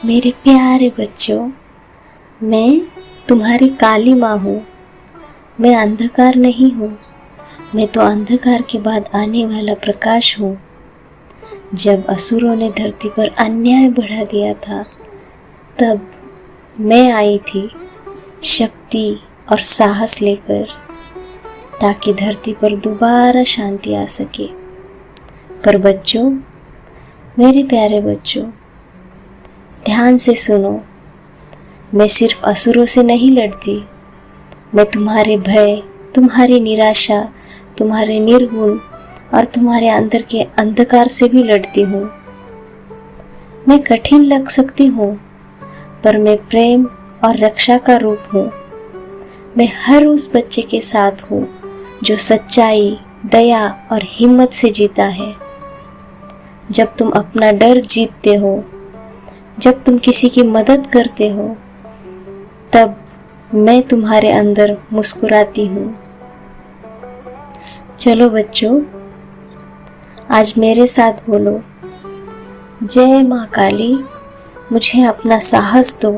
मेरे प्यारे बच्चों, मैं तुम्हारी काली माँ हूँ। मैं अंधकार नहीं हूँ। मैं तो अंधकार के बाद आने वाला प्रकाश हूँ। जब असुरों ने धरती पर अन्याय बढ़ा दिया था, तब मैं आई थी शक्ति और साहस लेकर, ताकि धरती पर दोबारा शांति आ सके। पर बच्चों, मेरे प्यारे बच्चों, ध्यान से सुनो। मैं सिर्फ असुरों से नहीं लड़ती। मैं तुम्हारे भय, तुम्हारी निराशा, तुम्हारे निर्गुण और तुम्हारे अंदर के अंधकार से भी लड़ती हूँ। मैं कठिन लग सकती हूँ, पर मैं प्रेम और रक्षा का रूप हूँ। मैं हर उस बच्चे के साथ हूँ जो सच्चाई, दया और हिम्मत से जीता है। जब तुम अपना डर जीतते हो, जब तुम किसी की मदद करते हो, तब मैं तुम्हारे अंदर मुस्कुराती हूँ। चलो बच्चों, आज मेरे साथ बोलो, जय माँ काली। मुझे अपना साहस दो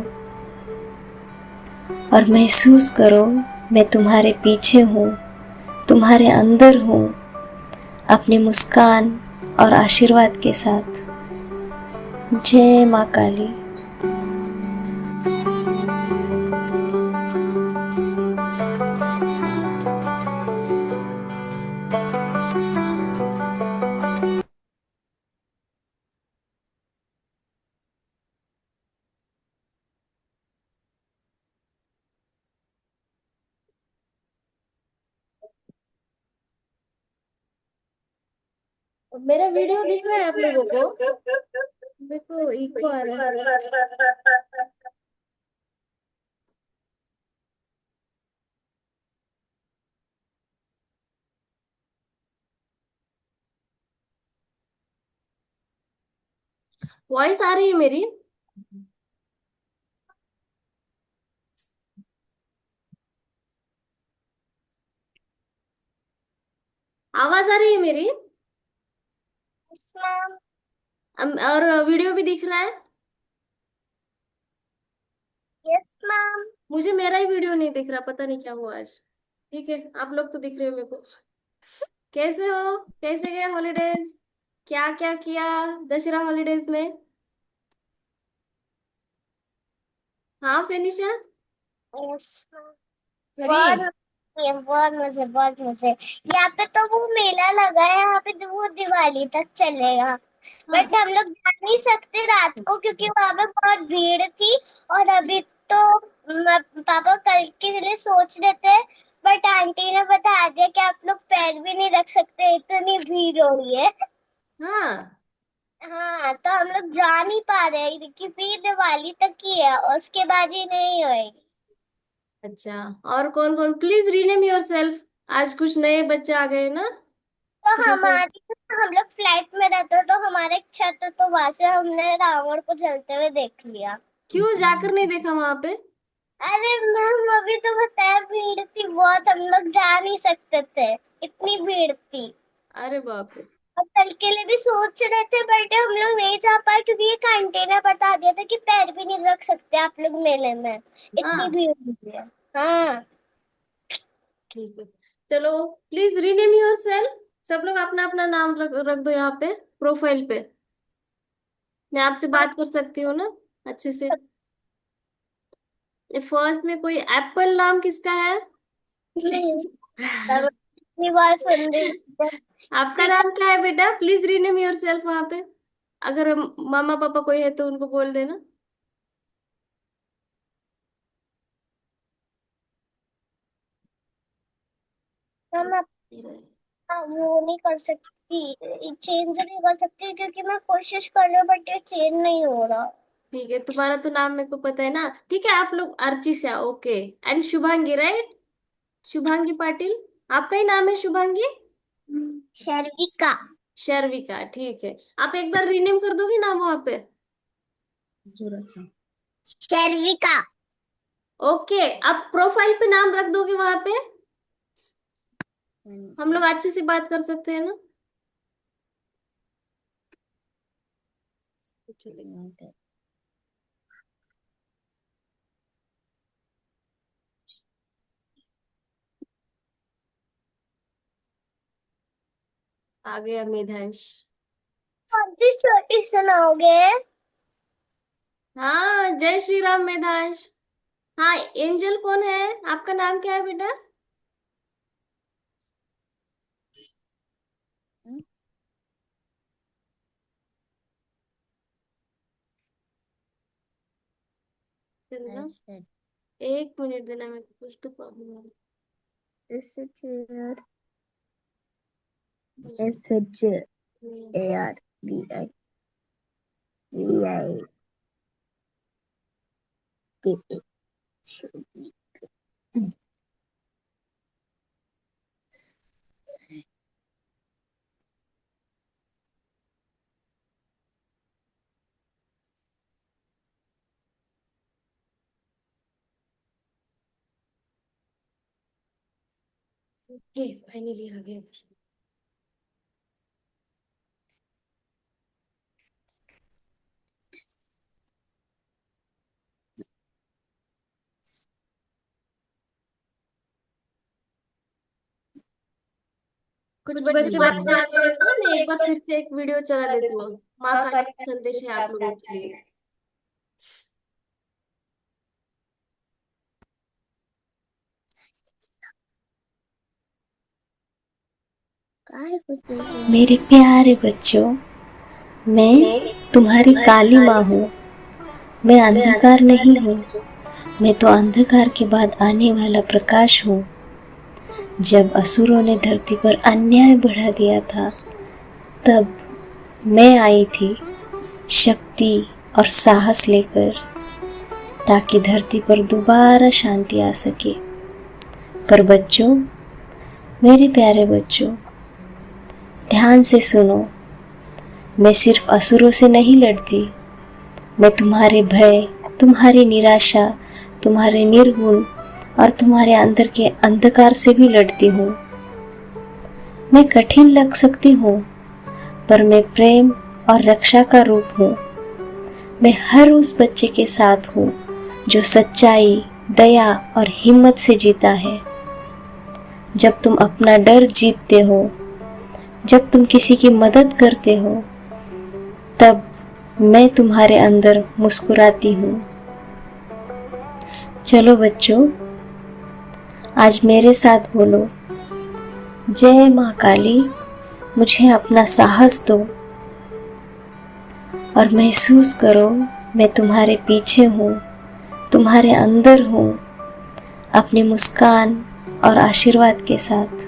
और महसूस करो, मैं तुम्हारे पीछे हूँ, तुम्हारे अंदर हूँ, अपनी मुस्कान और आशीर्वाद के साथ। जय माँ काली। मेरा वीडियो दिख रहा है आप लोगों को? मेरे को इको आ रहा है। वॉइस आ रही है मेरी? आवाज आ रही है मेरी? मैम। और वीडियो भी दिख रहा है? Yes ma'am. मुझे मेरा ही वीडियो नहीं दिख रहा, पता नहीं क्या हुआ आज। ठीक है, आप लोग तो दिख रहे हो मेरे को। कैसे हो? कैसे गए हॉलीडेज? क्या क्या किया दशहरा हॉलीडेज में? हाँ फिनिशा। Yes ma'am. सही। बहुत मजे। यहाँ पे तो वो मेला लगा है, यहाँ पे तो वो दिवाली तक चलेगा। हाँ। बट हम लोग जा नहीं सकते रात को क्योंकि वहां पे बहुत भीड़ थी। और अभी तो पापा कल के लिए सोच रहे थे, बट आंटी ने बता दिया कि आप लोग पैर भी नहीं रख सकते, इतनी भीड़ हो रही है। हाँ। हाँ, तो हम लोग जा नहीं पा रहे हैं क्योंकि दिवाली तक ही है और उसके बाद ही नहीं होएगी। अच्छा। और कौन कौन, प्लीज रीनेम योर सेल्फ। आज कुछ नए बच्चे आ गए ना, तो तो मेरे को। हमारी हम लोग फ्लाइट में रहते तो हमारे एक छत है, तो वहां से हमने रावण को जलते हुए देख लिया। क्यों जाकर नहीं देखा वहां पे? अरे मैम, अभी तो बताया भीड़ थी बहुत, हम लोग जा नहीं सकते थे, इतनी भीड़ थी। अरे बाप रे। और कल के लिए भी सोच रहे थे बट हम लोग नहीं जा पाए क्योंकि एक आंटी ने बता दिया था कि पैर भी नहीं रख सकते आप लोग मेले में, इतनी हाँ। भीड़ होती है। हाँ। ठीक है। चलो, प्लीज रीनेम योर सेल्फ। सब लोग अपना अपना नाम रख दो यहाँ पे, प्रोफाइल पे। मैं आपसे बात कर सकती हूँ ना अच्छे से? फर्स्ट में कोई एप्पल नाम किसका है? नहीं, तब इतनी बार सुन रही हूँ। आपका ठीक है। नाम क्या है बेटा? प्लीज रीनेम योर सेल्फ वहां पे। अगर मामा पापा कोई है तो उनको बोल देना। हम वो नहीं कर सकती, चेंज नहीं कर सकती क्योंकि मैं कोशिश कर रही हूँ बट ये चेंज नहीं हो रहा। ठीक है, तुम्हारा तो नाम मेरे को पता है ना। ठीक है, आप लोग Archisa, okay. And Shubhangi, right? Shubhangi Patil. आपका ही नाम है शुभांगी? शर्विका। शर्विका, ठीक है। आप एक बार रीनेम कर दोगी नाम वहां पे? शर्विका। ओके। आप प्रोफाइल पे नाम रख दोगे वहां पे? हम लोग अच्छे से बात कर सकते हैं ना? चलेगा। आ गया मेधांश। कौन सी छोटी सुनाओगे? हाँ, जय श्री राम मेधांश। हाँ, एंजल कौन है? आपका नाम क्या है बेटा? चंदा, एक मिनट देना, मेरे को कुछ तो प्रॉब्लम है। ओके, फाइनली आ गया। कुछ बच्चे बात कर रहे हैं ना, मैं एक बार फिर से एक वीडियो चला देती हूँ। माँ का संदेश है आप लोगों के लिए। मेरे प्यारे बच्चों, मैं तुम्हारी काली माँ हूँ। मैं अंधकार नहीं हूँ, मैं तो अंधकार के बाद आने वाला प्रकाश हूँ। जब असुरों ने धरती पर अन्याय बढ़ा दिया था, तब मैं आई थी शक्ति और साहस लेकर, ताकि धरती पर दोबारा शांति आ सके। पर बच्चों, मेरे प्यारे बच्चों, ध्यान से सुनो। मैं सिर्फ असुरों से नहीं लड़ती, मैं तुम्हारे भय, तुम्हारी निराशा, तुम्हारे निर्गुण और तुम्हारे अंदर के अंधकार से भी लड़ती हूँ। मैं कठिन लग सकती हूँ, पर मैं प्रेम और रक्षा का रूप हूँ। मैं हर उस बच्चे के साथ हूँ जो सच्चाई, दया और हिम्मत से जीता है। जब तुम अपना डर जीतते हो, जब तुम किसी की मदद करते हो, तब मैं तुम्हारे अंदर मुस्कुराती हूँ। चलो बच्चों, आज मेरे साथ बोलो, जय माँ काली, मुझे अपना साहस दो। और महसूस करो, मैं तुम्हारे पीछे हूँ, तुम्हारे अंदर हूँ, अपनी मुस्कान और आशीर्वाद के साथ।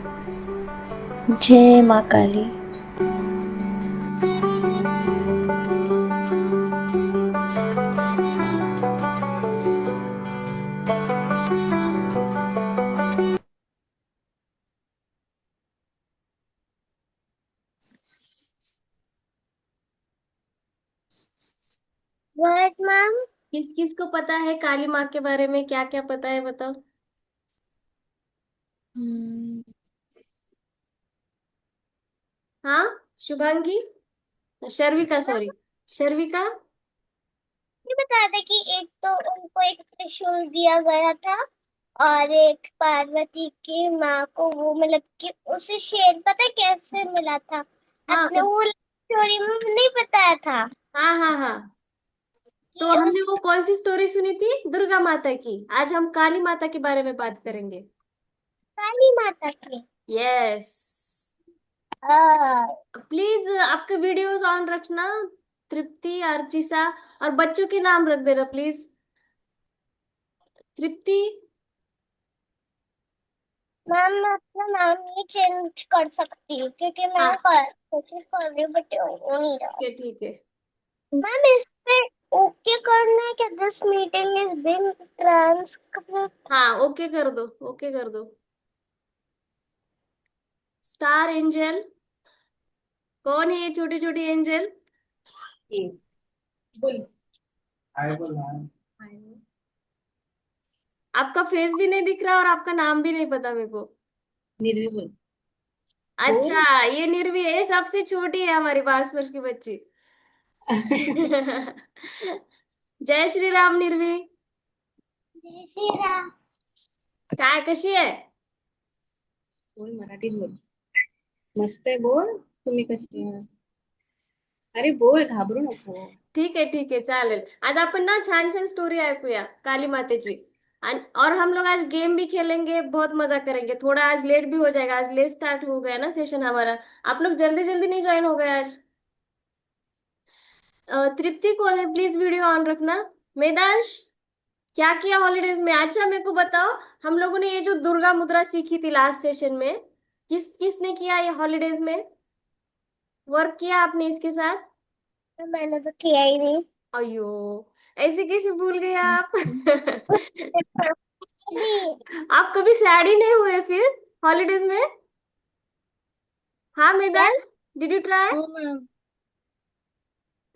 जय माँ काली। What, ma'am? किस किस को पता है काली माँ के बारे में? क्या क्या पता है बताओ। हाँ, शुभांगी, शर्विका, सॉरी, शर्विका। ये बता दे कि एक तो उनको एक त्रिशूल दिया गया था, और एक पार्वती की माँ को वो मतलब कि उसे शेर पता है कैसे मिला था? हाँ अपने वो स्टोरी में नहीं बताया था हाँ हाँ हाँ। तो कि हमने उस वो कौन सी स्टोरी सुनी थी? दुर्गा माता की। आज हम काली माता के बारे में बात करेंगे। काली माता की। यस। हाँ, प्लीज आपके वीडियोस ऑन रखना। तृप्ति, अर्चिसा, और बच्चों के नाम रख देना प्लीज। तृप्ति। मैम मैं अपना नाम नहीं चेंज कर सकती क्योंकि हाँ, मैं कोशिश कर रही हूँ बट हो नहीं रहा। ठीक है ठीक है। मैम इस पे ओके करना है कि this meeting is being transcript? हाँ, ओके कर दो, ओके कर दो। स्टार एंजल, कौन है ये छोटी छोटी एंजल? बोल। हाय बोल हाय। आपका फेस भी नहीं दिख रहा और आपका नाम भी नहीं पता मेरे को। निर्वी बोल। अच्छा, ये निर्वी है, सबसे छोटी है हमारी 5 वर्ष की बच्ची। जय श्री राम निर्वी। जय श्री राम। काय कशी आहे? बोल मराठीत बोल. मस्त आहे बोल. तुम्ही कशी आहे? अरे बोल, घाबरू नको. ठीक आहे चालेल. आज आपण ना छान छान स्टोरी ऐकूया काली मातेची. और हम लोग आज गेम भी खेलेंगे, बहुत मजा करेंगे. थोड़ा आज लेट भी हो जाएगा, आज लेट स्टार्ट हो गया ना सेशन हमारा. आप लोग जल्दी जल्दी नहीं ज्वाइन हो गए आज. तृप्ति कौन है, प्लीज वीडियो ऑन रखना. मेदांश, क्या किया हॉलीडेज में? अच्छा मेरे को बताओ, हम लोगों ने ये जो दुर्गा मुद्रा सीखी थी लास्ट सेशन में, किसने किया ये हॉलीडेज में? वर्क किया आपने इसके साथ? मैंने तो किया ही नहीं। अयो, ऐसे कैसे भूल गए आप? भी आप कभी सैड ही नहीं हुए फिर हॉलीडेज में? हाँ क्या? मैदान, डिड यू ट्राई?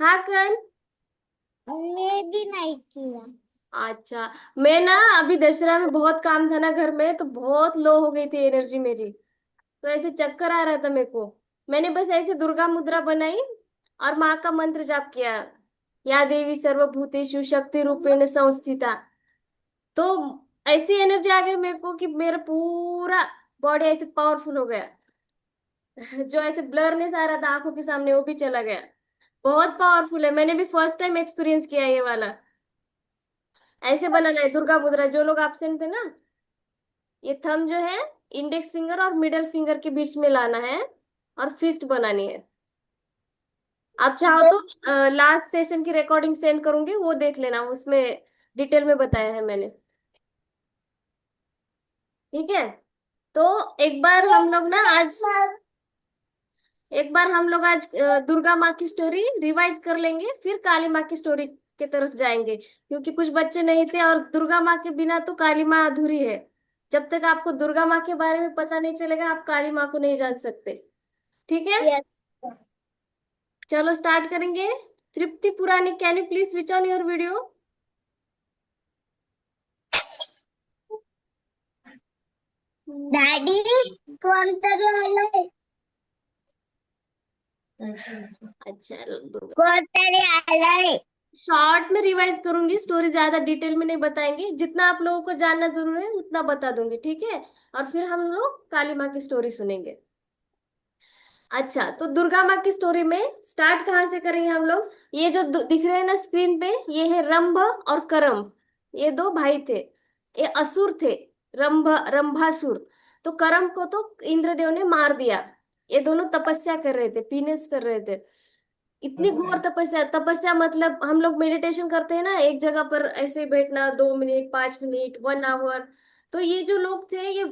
हाँ कल. मैं भी नहीं किया। अच्छा, मैं ना अभी दशहरा में बहुत काम था ना घर में, तो बहुत लो हो गई थी एनर्जी मेरी. तो ऐसे चक्कर आ रहा था मेरे को. मैंने बस ऐसे दुर्गा मुद्रा बनाई और माँ का मंत्र जाप किया. या देवी सर्वभूतेषु शक्ति रूपेण संस्थिता. तो ऐसी एनर्जी आ गई मेरे को कि मेरा पूरा बॉडी ऐसे पावरफुल हो गया. जो ऐसे ब्लरनेस आ रहा था आंखों के सामने वो भी चला गया. बहुत पावरफुल है, मैंने भी फर्स्ट टाइम एक्सपीरियंस किया ये वाला. ऐसे बनाना है दुर्गा मुद्रा. जो लोग एब्सेंट थे ना, ये थंब जो है इंडेक्स फिंगर और मिडल फिंगर के बीच में लाना है और फिस्ट बनानी है. आप चाहो तो लास्ट सेशन की रिकॉर्डिंग सेंड करूंगी, वो देख लेना, उसमें डिटेल में बताया है मैंने. ठीक है. तो एक बार हम लोग ना आज एक बार हम लोग आज दुर्गा माँ की स्टोरी रिवाइज कर लेंगे, फिर काली माँ की स्टोरी के तरफ जाएंगे, क्योंकि कुछ बच्चे नहीं थे और दुर्गा माँ के बिना तो काली माँ अधूरी है. जब तक आपको दुर्गा माँ के बारे में पता नहीं चलेगा, आप काली माँ को नहीं जान सकते. ठीक है, Yes. चलो स्टार्ट करेंगे. तृप्ति पुरानी, can you please switch on your video? Daddy कौन सा वाला है? अच्छा, दुर्गा कौन सा वाला है? शॉर्ट में रिवाइज करूंगी स्टोरी, ज्यादा डिटेल में नहीं बताएंगे. जितना आप लोगों को जानना जरूर है उतना बता दूंगी, ठीक है? और फिर हम लोग काली माँ की स्टोरी सुनेंगे. अच्छा, तो दुर्गा माँ की स्टोरी में स्टार्ट कहाँ से करेंगे हम लोग? ये जो दिख रहे हैं ना स्क्रीन पे, ये है रंभ और करम्भ. ये दो भाई थे, ये असुर थे. रंभ, रंभासुर. तो करम्भ को तो इंद्रदेव ने मार दिया. ये दोनों तपस्या कर रहे थे, पीनेस कर रहे थे. इतनी घोर तपस्या. तपस्या मतलब हम लोग मेडिटेशन करते हैं ना, एक जगह पर ऐसे बैठना 2 मिनट, 5 मिनट, 1 आवर. तो ये जो लोग थे, ये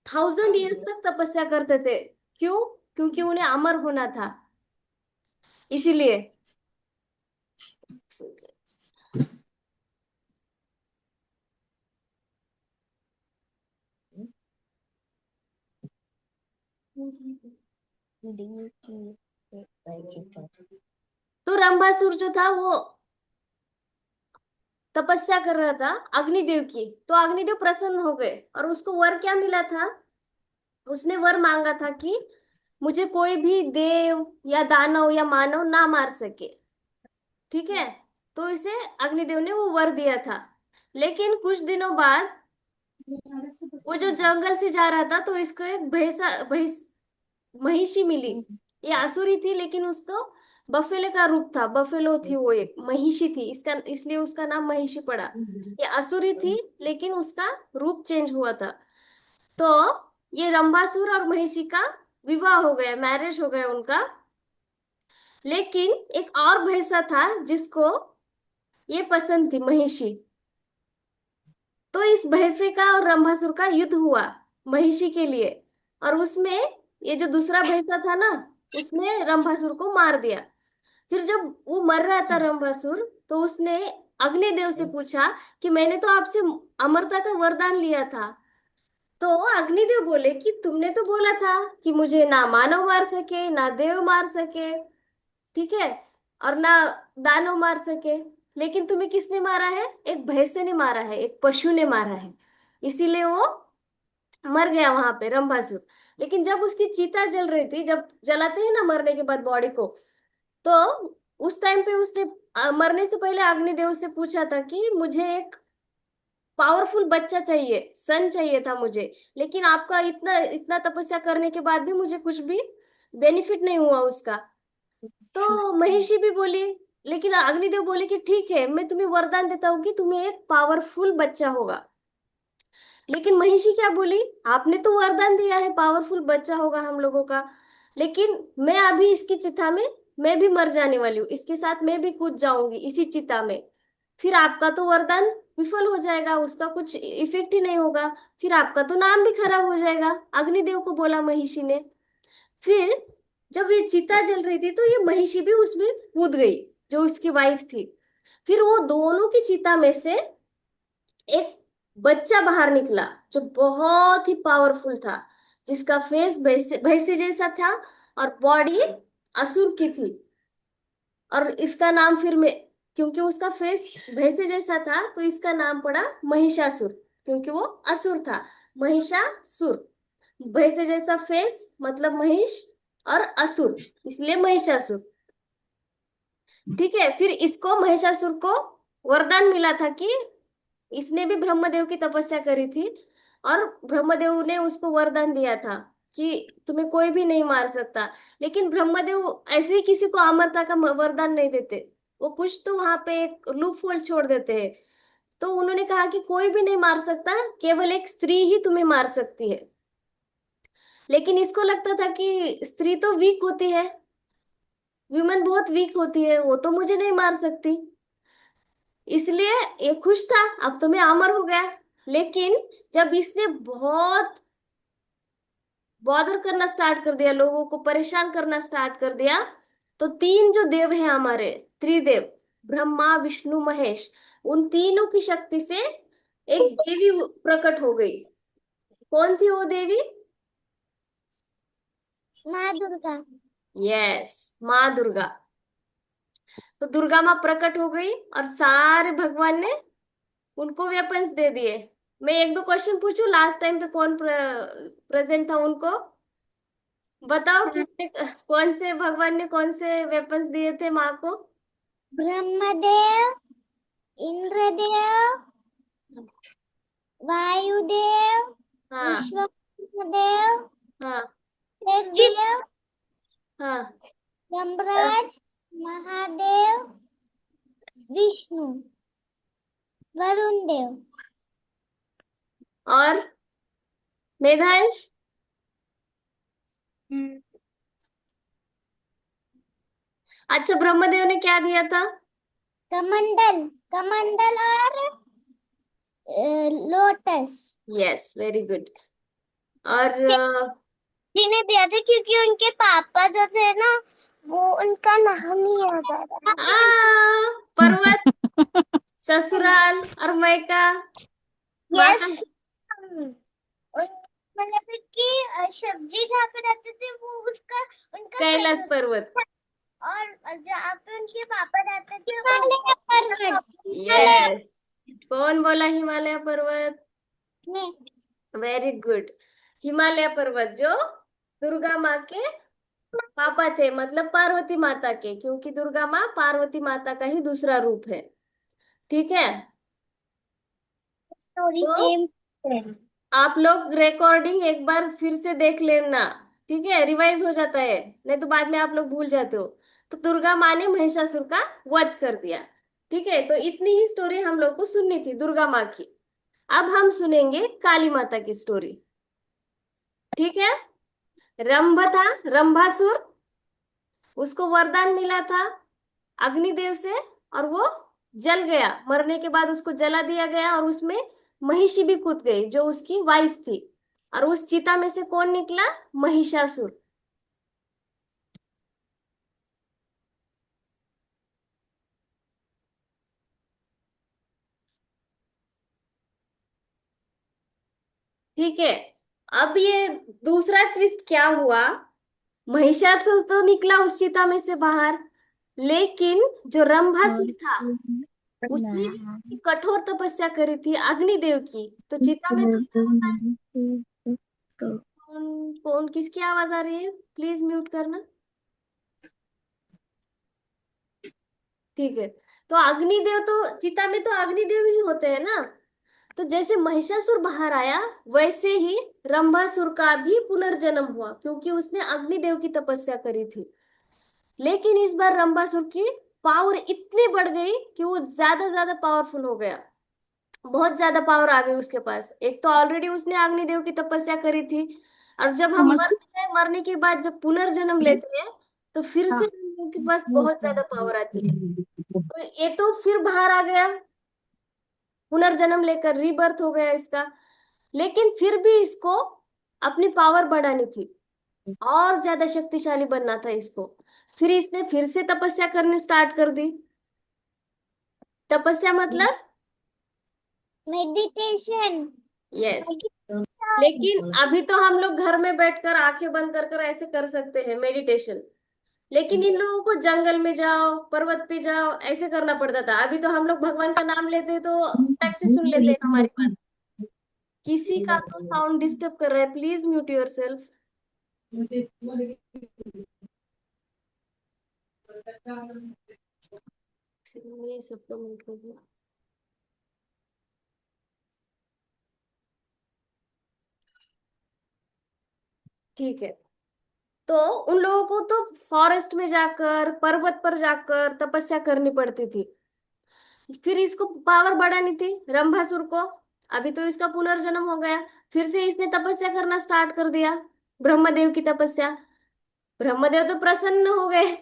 1000 ईयर्स तक तपस्या करते थे. क्यों? क्योंकि उन्हें अमर होना था, इसीलिए. तो रंभासुर जो था वो तपस्या कर रहा था अग्निदेव की. तो अग्निदेव प्रसन्न हो गए और उसको वर क्या मिला था? उसने वर मांगा था कि मुझे कोई भी देव या दानव या मानव ना मार सके. ठीक है. तो इसे अग्निदेव ने वो वर दिया था. लेकिन कुछ दिनों बाद वो जो जंगल से जा रहा था, तो इसको एक महिषी मिली. ये आसुरी थी, लेकिन उसको बफेले का रूप था. बफेलो थी वो, एक महिषी थी, इसका इसलिए उसका नाम महिषी पड़ा. ये आसुरी थी, लेकिन उसका रूप चेंज हुआ था. तो ये रंभासुर और महिषी का विवाह हो गया, मैरिज हो गया उनका. लेकिन एक और भैंसा था जिसको ये पसंद थी, महिषी. तो इस भैंसे का और रंभासुर का युद्ध हुआ महिषी के लिए. और उसमें ये जो दूसरा भैंसा था ना, उसने रंभासुर को मार दिया. फिर जब वो मर रहा था रंभासुर, तो उसने अग्निदेव से पूछा कि मैंने तो आपसे अमरता का वरदान लिया था. तो अग्निदेव बोले कि तुमने तो बोला था कि मुझे ना मानव मार सके, ना देव मार सके, ठीक है, और ना दानव मार सके. लेकिन तुम्हें किसने मारा है? एक भैंसे ने मारा है, एक पशु ने मारा है. इसीलिए वो मर गया वहां पे रंभासुर. लेकिन जब उसकी चिता जल रही थी, जब जलाते हैं ना मरने के बाद बॉडी को, तो उस टाइम पे उसने मरने से पहले अग्निदेव से पूछा था कि मुझे एक पावरफुल बच्चा चाहिए, सन चाहिए था मुझे. लेकिन आपका इतना इतना तपस्या करने के बाद भी मुझे कुछ भी बेनिफिट नहीं हुआ उसका। तो महिषी भी बोली, लेकिन अग्निदेव बोले कि ठीक है, मैं तुम्हें वरदान देता हूँ कि तुम्हें एक पावरफुल बच्चा होगा। लेकिन महिषी क्या बोली, आपने तो वरदान दिया है पावरफुल बच्चा होगा हम लोगों का, लेकिन मैं अभी इसकी चिता में मैं भी मर जाने वाली हूँ, इसके साथ मैं भी कूद जाऊंगी इसी चिता में। फिर आपका तो वरदान विफल हो जाएगा, उसका कुछ इफेक्ट ही नहीं होगा, फिर आपका तो नाम भी खराब हो जाएगा, अग्निदेव को बोला महिषी ने। फिर जब ये चिता जल रही थी तो ये महिषी भी उसमें कूद गई, जो उसकी वाइफ थी। फिर वो दोनों की चिता में से एक बच्चा बाहर निकला, जो बहुत ही पावरफुल था, जिसका फेस भैंसे भैंसे जैसा था और बॉडी असुर की थी। और इसका नाम फिर में, क्योंकि उसका फेस भैंसे जैसा था तो इसका नाम पड़ा महिषासुर, क्योंकि वो असुर था। महिषासुर, भैंसे जैसा फेस मतलब महिष, और असुर इसलिए महिषासुर। ठीक है, फिर इसको महिषासुर को वरदान मिला था कि इसने भी ब्रह्मदेव की तपस्या करी थी, और ब्रह्मदेव ने उसको वरदान दिया था कि तुम्हें कोई भी नहीं मार सकता। लेकिन ब्रह्मदेव ऐसे ही किसी को अमरता का वरदान नहीं देते, वो कुछ तो वहां पे एक लूप होल छोड़ देते हैं। तो उन्होंने कहा कि कोई भी नहीं मार सकता, केवल एक स्त्री ही तुम्हें मार सकती है। लेकिन इसको लगता था कि स्त्री तो वीक होती है, विमेन बहुत वीक होती है, वो तो मुझे नहीं मार सकती, इसलिए ये खुश था, अब तो मैं अमर हो गया। लेकिन जब इसने बहुत बॉदर करना स्टार्ट कर दिया, लोगों को परेशान करना स्टार्ट कर दिया, तो तीन जो देव हैं हमारे, त्रिदेव, ब्रह्मा विष्णु महेश, उन तीनों की शक्ति से एक देवी प्रकट हो गई। कौन थी वो देवी? माँ दुर्गा। यस, माँ दुर्गा। तो दुर्गा माँ प्रकट हो गई और सारे भगवान ने उनको वेपन्स दे दिए। मैं एक दो क्वेश्चन पूछूं, लास्ट टाइम पे कौन प्रेजेंट था उनको बताओ, हाँ, किसने कौन से भगवान ने कौन से वेपन्स दिए थे माँ को? ब्रह्मदेव, इंद्रदेव, वायुदेव, हाँ विश्वदेव, हाँ देव, हाँ। यमराज, महादेव, विष्णु, वरुण देव। और मेधांश? अच्छा, ब्रह्मदेव ने क्या दिया था? कमंडल, कमंडल और लोटस। Yes, very good. और जिन्हें दिया था क्योंकि उनके पापा जो थे ना, वो उनका नाम ही याद आ रहा पर्वत, ससुराल और मायका। है। माँ का यस, मतलब कि शिव जी जहाँ पे रहते थे वो उसका उनका कैलाश ससुर, पर्वत। और जहाँ पे उनके पापा रहते थे हिमालय पर्वत। यस, कौन बोला हिमालय पर्वत? में वेरी गुड। हिमालय पर्वत जो दुर्गा माँ के पापा थे, मतलब पार्वती माता के, क्योंकि दुर्गा माँ पार्वती माता का ही दूसरा रूप है। ठीक है, स्टोरी तो सेम। आप लोग रिकॉर्डिंग एक बार फिर से देख लेना, ठीक है, रिवाइज हो जाता है, नहीं तो बाद में आप लोग भूल जाते हो। तो दुर्गा माँ ने महिषासुर का वध कर दिया। ठीक है, तो इतनी ही स्टोरी हम लोग को सुननी थी दुर्गा माँ की। अब हम सुनेंगे काली माता की स्टोरी। ठीक है, रंभ था, रंभासुर, उसको वरदान मिला था अग्निदेव से, और वो जल गया, मरने के बाद उसको जला दिया गया, और उसमें महिषी भी कूद गई जो उसकी वाइफ थी। और उस चिता में से कौन निकला? महिषासुर। ठीक है, अब ये दूसरा ट्विस्ट क्या हुआ, महिषासुर तो निकला उस चिता में से बाहर, लेकिन जो रंभासुर था उसने कठोर तपस्या करी थी अग्निदेव की, तो चिता में तो क्या होता है? कौन कौन किसकी आवाज आ रही है? प्लीज म्यूट करना। ठीक है, तो अग्निदेव तो चिता में तो अग्निदेव ही होते हैं ना, तो जैसे महिषासुर बाहर आया, वैसे ही रंभासुर का भी पुनर्जन्म हुआ, क्योंकि उसने अग्निदेव की तपस्या करी थी। लेकिन इस बार रंभासुर की पावर इतनी बढ़ गई कि वो ज्यादा ज्यादा पावरफुल हो गया। बहुत ज्यादा पावर आ गई उसके पास। एक तो ऑलरेडी उसने अग्निदेव की तपस्या करी थी, और जब हम मरते हैं, मरने के बाद जब पुनर्जन्म लेते हैं, तो फिर से हम लोग के पास बहुत ज्यादा पावर आती है। तो ये तो फिर बाहर आ गया, पुनर्जन्म लेकर रीबर्थ हो गया इसका। लेकिन फिर भी इसको अपनी पावर बढ़ानी थी, और ज्यादा शक्तिशाली बनना था इसको। फिर इसने फिर से तपस्या करनी स्टार्ट कर दी। तपस्या मतलब, मेडिटेशन। यस। लेकिन अभी तो हम लोग घर में बैठकर आंखें बंद कर कर ऐसे कर सकते हैं मेडिटेशन। लेकिन इन लोगों को जंगल में जाओ, पर्वत पे जाओ, ऐसे करना पड़ता था। अभी तो हम लोग भगवान का नाम लेते हैं तो टक से सुन लेते हैं हमारी बात। किसी का तो साउंड डिस्टर्ब कर रहा है, प्लीज म्यूट योर सेल्फ। ये सबको म्यूट कर दिया। ठीक है। तो उन लोगों को तो फॉरेस्ट में जाकर, पर्वत पर जाकर तपस्या करनी पड़ती थी। फिर इसको पावर बढ़ानी थी रंभासुर को। अभी तो इसका पुनर्जन्म हो गया, फिर से इसने तपस्या करना स्टार्ट कर दिया, ब्रह्मदेव की तपस्या। ब्रह्मदेव तो प्रसन्न हो गए।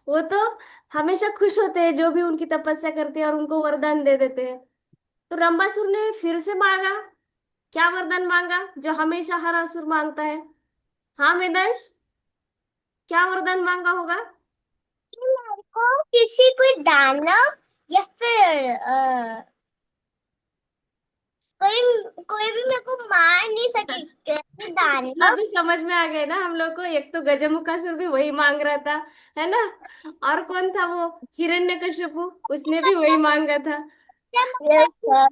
वो तो हमेशा खुश होते हैं जो भी उनकी तपस्या करते हैं, और उनको वरदान दे देते हैं। तो रंभासुर ने फिर से मांगा। क्या वरदान मांगा जो हमेशा हर असुर मांगता है? हाँ वेदांश, क्या वरदान मांगा होगा? मेरे को किसी को दानव या फिर कोई कोई भी मेरे को मार नहीं सके, कैसे दानव। अभी समझ में आ गए ना हम लोग को। एक तो गजमुखासुर भी वही मांग रहा था, है ना? और कौन था वो, हिरण्यकश्यपु, उसने भी वही मांगा था। Yes sir.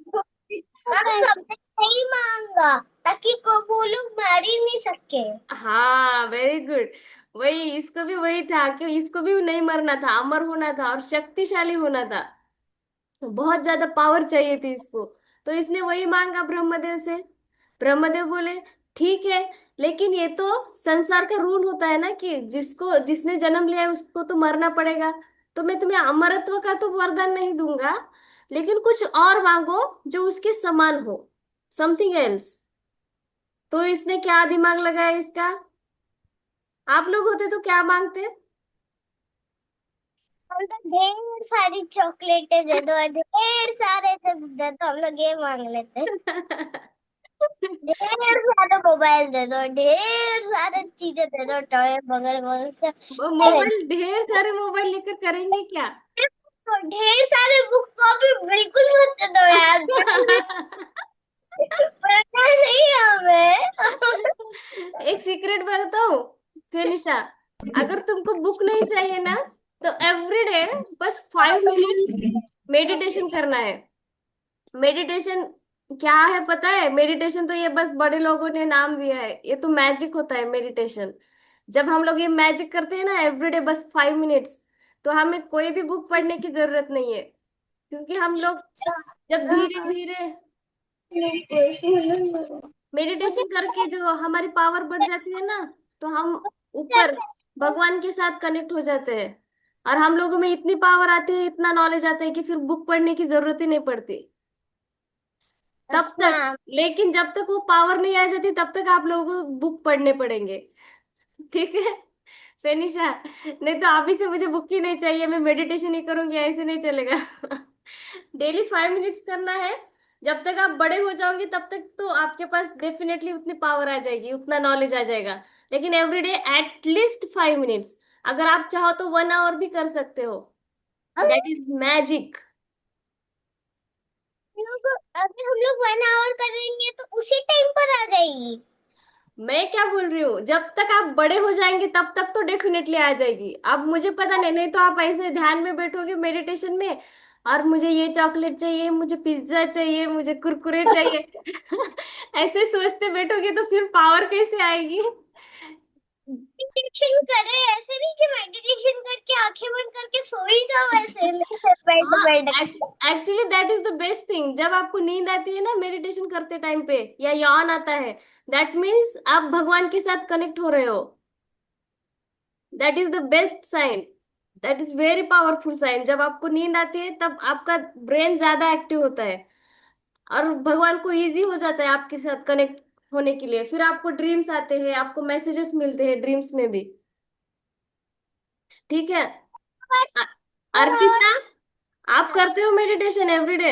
सबने नहीं मांगा ताकि को वो लोग मार ही नहीं सके। हाँ, वेरी गुड। वही, इसको भी वही था कि इसको भी नहीं मरना था, अमर होना था और शक्तिशाली होना था। बहुत ज्यादा पावर चाहिए थी इसको। तो इसने वही मांगा ब्रह्मदेव से। ब्रह्मदेव बोले ठीक है, लेकिन ये तो संसार का रूल होता है ना कि जिसको जिसने जन्म लिया है उसको तो मरना पड़ेगा। तो मैं तुम्हें अमरत्व का तो वरदान नहीं दूंगा, लेकिन कुछ और मांगो जो उसके समान हो, समथिंग एल्स। तो इसने क्या दिमाग लगाया इसका? आप लोग होते तो क्या मांगते? हम तो ढेर सारी चॉकलेटें दे दो और ढेर सारे चिप्स दे दो, हम लोग ये मांग लेते। ढेर सारे मोबाइल दे दो, ढेर सारे चीजें दे दो, टॉय बगल बगल से। मोबाइल, ढेर सारे मोबाइल लेकर करेंगे क्या? तो ढेर सारे बुक कॉपी बिल्कुल मत दे दो यार, पढ़ना नहीं है हमें। एक सीक्रेट बताऊं फिनिशा? अगर तुमको बुक नहीं चाहिए ना, तो एवरीडे बस 5 मिनट मेडिटेशन करना है। मेडिटेशन क्या है पता है? मेडिटेशन तो ये बस बड़े लोगों ने नाम दिया है, ये तो मैजिक होता है मेडिटेशन। जब हम लोग ये मैजिक करते हैं ना एवरीडे बस 5 मिनट्स, तो हमें कोई भी बुक पढ़ने की जरूरत नहीं है। क्योंकि हम लोग जब धीरे धीरे मुझे मेडिटेशन करके जो हमारी पावर बढ़ जाती है ना, तो हम ऊपर भगवान के साथ कनेक्ट हो जाते हैं। और हम लोगों में इतनी पावर आती है, इतना नॉलेज आता है कि फिर बुक पढ़ने की जरूरत ही नहीं पड़ती तब तक। हाँ, लेकिन जब तक वो पावर नहीं आ जाती तब तक आप लोगों को बुक पढ़ने पड़ेंगे। ठीक है फेनिशा? नहीं तो अभी से मुझे बुक ही नहीं चाहिए, मैं मेडिटेशन ही करूंगी, ऐसे नहीं चलेगा। डेली 5 मिनट्स करना है। जब तक आप बड़े हो जाओगे तब तक तो आपके पास डेफिनेटली उतनी पावर आ जाएगी, उतना नॉलेज आ जाएगा। लेकिन एवरीडे एटलीस्ट 5 मिनट्स। अगर आप चाहो तो 1 आवर भी कर सकते हो। That is magic. अगर हम लोग 1 आवर करेंगे तो उसी टाइम पर आ जाएगी। मैं क्या बोल रही हूँ, जब तक आप बड़े हो जाएंगे तब तक तो डेफिनेटली आ जाएगी। अब मुझे पता नहीं, नहीं तो आप ऐसे ध्यान में बैठोगे मेडिटेशन में, और मुझे ये चॉकलेट चाहिए, मुझे पिज्जा चाहिए, मुझे कुरकुरे चाहिए। ऐसे सोचते बैठोगे तो फिर पावर कैसे आएगी? मेडिटेशन करे, ऐसे नहीं कि मेडिटेशन करके आंखें बंद करके सो ही जाओ ऐसे बेड हाँ, bed. Actually that is the best thing. जब आपको नींद आती है ना मेडिटेशन करते टाइम पे, या यान आता है, दैट मीन्स आप भगवान के साथ कनेक्ट हो रहे हो। That is the best sign. That is very powerful sign. जब आपको नींद आती है तब आपका ब्रेन ज्यादा एक्टिव होता है, और भगवान को इजी हो जाता है आपके साथ कनेक्ट होने के लिए। फिर आपको ड्रीम्स आते हैं, आपको मैसेजेस मिलते हैं ड्रीम्स में भी। ठीक है। बस। अ- अर्चिता, आप करते हो मेडिटेशन एवरीडे?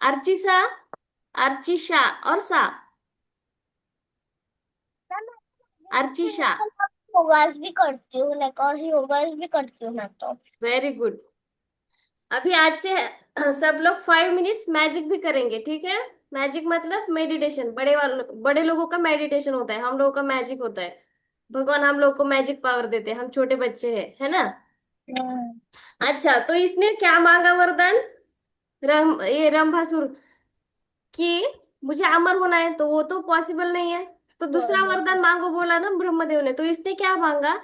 अर्चिसा, अर्चिशा और सा, अर्चिशा। योगास भी करती हूँ, लाइक और योगास भी करती हूँ मैं तो। Very good. अभी आज से सब लोग 5 मिनट्स मैजिक भी करेंगे, ठीक है? मैजिक मतलब मेडिटेशन। बड़े लोगों का मेडिटेशन होता है, हम लोगों का मैजिक होता है। भगवान हम लोग को मैजिक पावर देते हैं, हम छोटे बच्चे हैं, है ना? हम्म। अच्छा, तो इसने क्या मांगा वरदान? ये रंभासुर कि मुझे अमर होना है, तो वो तो पॉसिबल नहीं है। तो दूसरा वरदान मांगो बोला ना ब्रह्मदेव ने। तो इसने क्या मांगा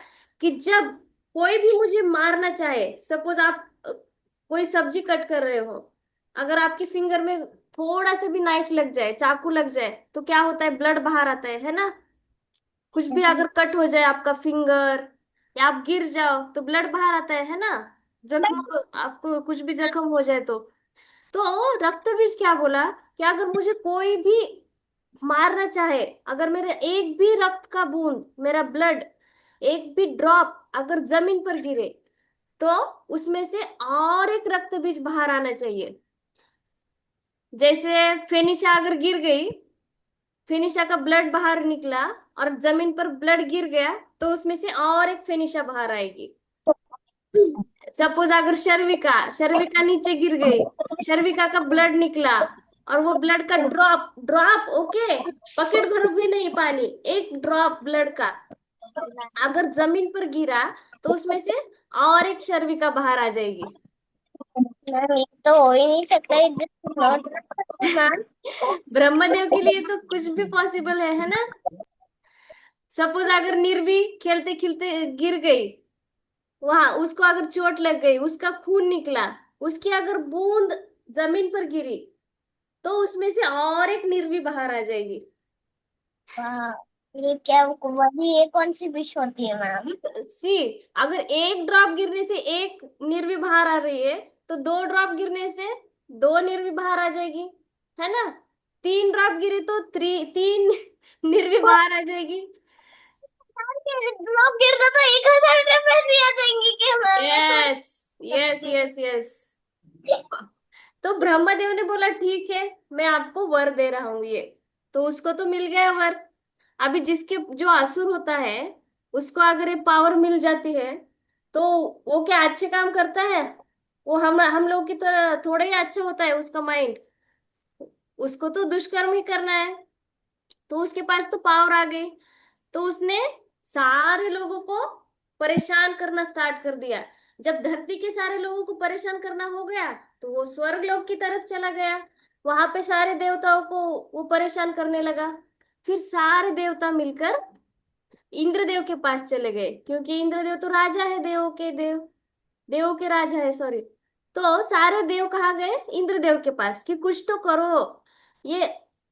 कि जब कोई भी मुझे मारना चाहे, सपोज आप कोई सब्जी कट कर रहे हो, अगर आपके फिंगर में थोड़ा सा भी नाइफ लग जाए, चाकू लग जाए, तो क्या होता है? ब्लड बाहर आता है ना? कुछ भी अगर कट हो जाए आपका फिंगर, या आप गिर जाओ तो ब्लड बाहर आता है ना? जख्म, आपको कुछ भी जख्म हो जाए तो रक्त बीज क्या बोला कि अगर मुझे कोई भी मारना चाहे, अगर मेरे एक भी रक्त का बूंद, मेरा ब्लड एक भी ड्रॉप अगर जमीन पर गिरे, तो उसमें से और एक रक्त बीज बाहर आना चाहिए। जैसे फेनिशा अगर गिर गई, फेनिशा का ब्लड बाहर निकला और जमीन पर ब्लड गिर गया, तो उसमें से और एक फेनिशा बाहर आएगी। सपोज अगर शर्विका शर्विका नीचे गिर गई, शर्विका का ब्लड निकला, और वो ब्लड का ड्रॉप ड्रॉप ओके, बकेट भर भी नहीं पानी, एक ड्रॉप ब्लड का अगर जमीन पर गिरा, तो उसमें से और एक शर्विका बाहर आ जाएगी। मैम ये तो हो ही नहीं सकता, नॉट मैम। ब्रह्मदेव के लिए तो कुछ भी पॉसिबल है ना? सपोज अगर निर्वी खेलते खेलते गिर गई, वहां उसको अगर चोट लग गई, उसका खून निकला, उसकी अगर बूंद जमीन पर गिरी, तो उसमें से और एक निर्वी बाहर आ जाएगी। वाह, ये क्या वही, ये कौन सी विश होती है मैम? सी, अगर एक ड्रॉप गिरने से एक निर्वी बाहर आ रही है, तो दो ड्रॉप गिरने से दो निर्वी बाहर आ जाएगी, है ना? तीन ड्रॉप गिरे तो तीन निर्वी बाहर आ जाएगी। लोग गिरना तो 1,000 रुपए भी आ जाएंगे क्या मैम? मैं थोड़ी यस, यस, यस, यस। तो ब्रह्मदेव ने बोला ठीक है, मैं आपको वर दे रहा हूं ये। तो उसको तो मिल गया वर। अभी जिसके जो असुर होता है, उसको अगर ये पावर मिल जाती है, तो वो क्या अच्छे काम करता है? वो हम लोग की तरह थोड़ा ही अच्छा होता है उसका माइंड। उसको तो दुष्कर्म ही करना है। तो उसके पास तो पावर आ गई, तो उसने सारे लोगों को परेशान करना स्टार्ट कर दिया। जब धरती के सारे लोगों को परेशान करना हो गया, तो वो स्वर्ग लोक की तरफ चला गया। वहां पे सारे देवताओं को वो परेशान करने लगा। फिर सारे देवता मिलकर इंद्रदेव के पास चले गए, क्योंकि इंद्रदेव तो राजा है, देवों के राजा है, सॉरी। तो सारे देव कहाँ गए? इंद्रदेव के पास कि कुछ तो करो ये।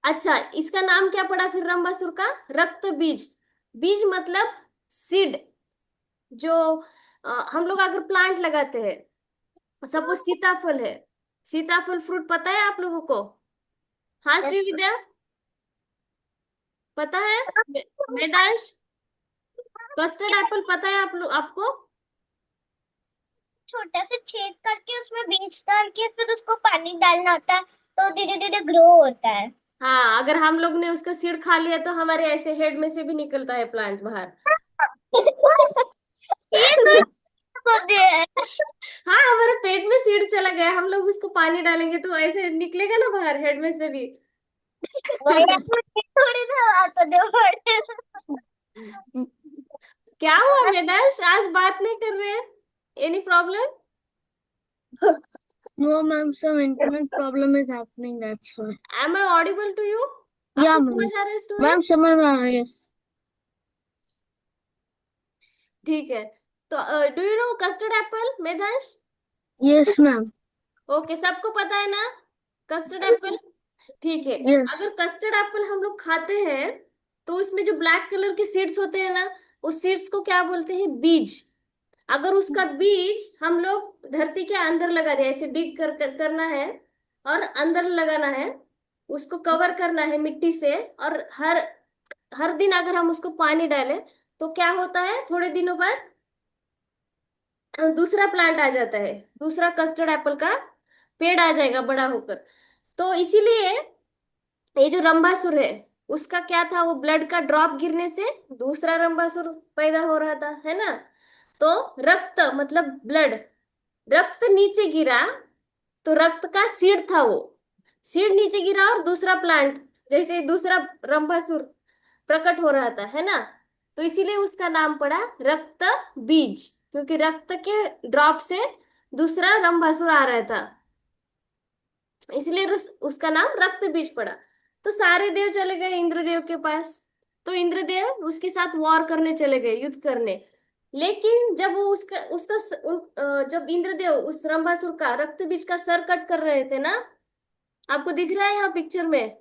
अच्छा, इसका नाम क्या पड़ा फिर रंबासुर का? रक्त बीज। बीज मतलब सीड। जो हम लोग अगर प्लांट लगाते हैं, सपोज सीताफल है, सीताफल फ्रूट पता है आप लोगों को? हाँ श्री विद्या, पता है? वेदांश, कस्टर्ड एप्पल पता है आपको? छोटा सा छेद करके उसमें बीज डाल के फिर उसको पानी डालना होता है, तो धीरे धीरे ग्रो होता है। हाँ, अगर हम लोग ने उसका सीड खा लिया, तो हमारे ऐसे हेड में से भी निकलता है प्लांट बाहर। ये तो होते हैं। हाँ, हमारे पेट में सीड चला गया, हम लोग उसको पानी डालेंगे तो ऐसे निकलेगा ना बाहर हेड में से भी। वही मुझे थोड़ी ना आता दे। क्या हुआ वेदांश, आज बात नहीं कर रहे हैं? Any problem? No, ma'am, some internet problem is happening, that's why. Am I audible to you? Yeah, आपको ma'am. समझ आ रहा है स्टोरी? Ma'am, समझ में आ रही है. Yes. ठीक है। तो do you know custard Apple, Medhansh? Yes, ma'am. Okay, सबको पता है ना कस्टर्ड एप्पल? ठीक है। Yes. अगर कस्टर्ड एप्पल हम लोग खाते हैं तो उसमें जो ब्लैक कलर के सीड्स होते हैं ना, उस सीड्स को क्या बोलते हैं? बीज। अगर उसका बीज हम लोग धरती के अंदर लगा दे, ऐसे डिग करना है और अंदर लगाना है, उसको कवर करना है मिट्टी से, और हर हर दिन अगर हम उसको पानी डालें तो क्या होता है, थोड़े दिनों बाद दूसरा प्लांट आ जाता है, दूसरा कस्टर्ड एप्पल का पेड़ आ जाएगा बड़ा होकर। तो इसीलिए ये जो रंभासुर है, उसका क्या था, वो ब्लड का ड्रॉप गिरने से दूसरा रंभासुर पैदा हो रहा था, है ना? तो रक्त मतलब ब्लड, रक्त नीचे गिरा तो रक्त का सीड था, वो सीड नीचे गिरा और दूसरा प्लांट, जैसे दूसरा रंभासुर प्रकट हो रहा था, है ना? तो इसीलिए उसका नाम पड़ा रक्त बीज, क्योंकि रक्त के ड्रॉप से दूसरा रंभासुर आ रहा था, इसलिए उसका नाम रक्त बीज पड़ा। तो सारे देव चले गए इंद्रदेव के पास, तो इंद्रदेव उसके साथ वॉर करने चले गए, युद्ध करने। लेकिन जब वो उसका उसका जब इंद्रदेव उस रंभासुर का रक्त बीज का सर कट कर रहे थे ना, आपको दिख रहा है यहाँ पिक्चर में,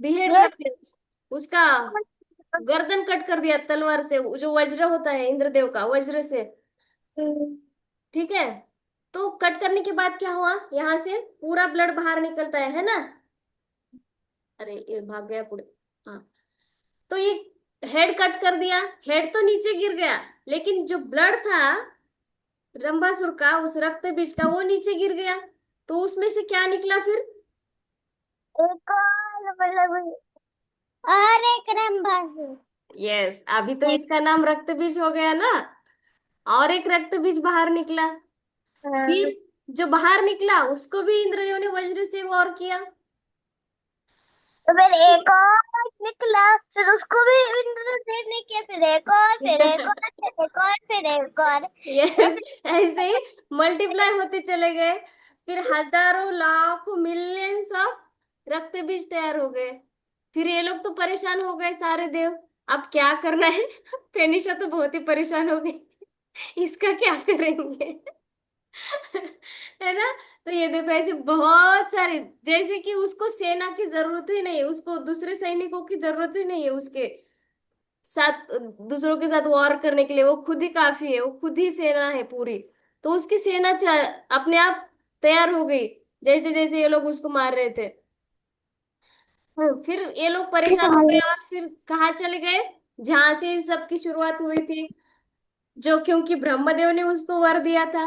बिहेड कर Yes. दिया, उसका गर्दन कट कर दिया तलवार से, जो वज्र होता है इंद्रदेव का, वज्र से। ठीक है। तो कट करने के बाद क्या हुआ, यहाँ से पूरा ब्लड बाहर निकलता है ना? अरे ये भाग गया पूरे। हाँ। तो ये हेड कट कर दिया, हेड तो नीचे गिर गया, लेकिन जो ब्लड था रंभासुर का, उस रक्त बीज का, वो नीचे गिर गया। तो उसमें से क्या निकला फिर? एक और मतलब और एक रंभासुर। यस, अभी तो इसका नाम रक्त बीज हो गया ना, और एक रक्त बीज बाहर निकला। फिर जो बाहर निकला उसको भी इंद्रदेव ने वज्र से वार किया। तो फिर एक और निकला, फिर उसको भी इंद्रदेव ने किया, फिर एक और, फिर एक और, फिर एक और, फिर एक और। यस, ऐसे ही मल्टीप्लाई होते चले गए। फिर हजारों लाखों मिलियंस ऑफ रक्त बीज तैयार हो गए। फिर ये लोग तो परेशान हो गए सारे देव, अब क्या करना है? फेनिशा तो बहुत ही परेशान हो गई, इसका क्या करेंगे? है ना? तो ये देखो ऐसे बहुत सारे, जैसे कि उसको सेना की जरूरत ही नहीं है, उसको दूसरे सैनिकों की जरूरत ही नहीं है, उसके साथ दूसरों के साथ वॉर करने के लिए वो खुद ही काफी है, वो खुद ही सेना है पूरी। तो उसकी सेना अपने आप तैयार हो गई, जैसे जैसे ये लोग उसको मार रहे थे। फिर ये लोग परेशान हो गए और फिर कहाँ चले गए, जहां से इस सब की शुरुआत हुई थी, जो क्योंकि ब्रह्मदेव ने उसको वर दिया था।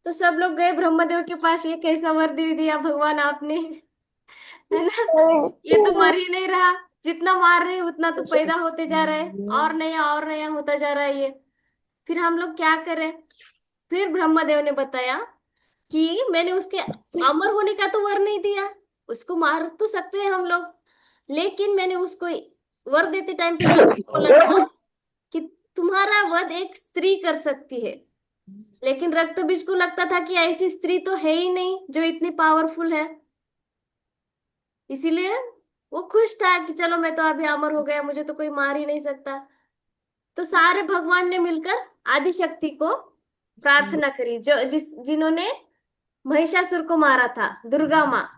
तो सब लोग गए ब्रह्मदेव के पास, ये कैसा वर दे दिया भगवान आपने, है ना? ये तो मर ही नहीं रहा, जितना मार रहे हैं उतना तो पैदा होते जा रहा है, और नया होता जा रहा है ये। फिर हम लोग क्या करें? फिर ब्रह्मदेव ने बताया कि मैंने उसके अमर होने का तो वर नहीं दिया, उसको मार तो सकते हैं हम लोग, लेकिन मैंने उसको वर देते टाइम पे ये बोला था कि तुम्हारा वध एक स्त्री कर सकती है। लेकिन रक्तबीज को लगता था कि ऐसी स्त्री तो है ही नहीं जो इतनी पावरफुल है, इसीलिए वो खुश था कि चलो मैं तो अभी अमर हो गया, मुझे तो कोई मार ही नहीं सकता। तो सारे भगवान ने मिलकर आदि शक्ति को प्रार्थना करी, जो जिन्होंने महिषासुर को मारा था, दुर्गा माँ,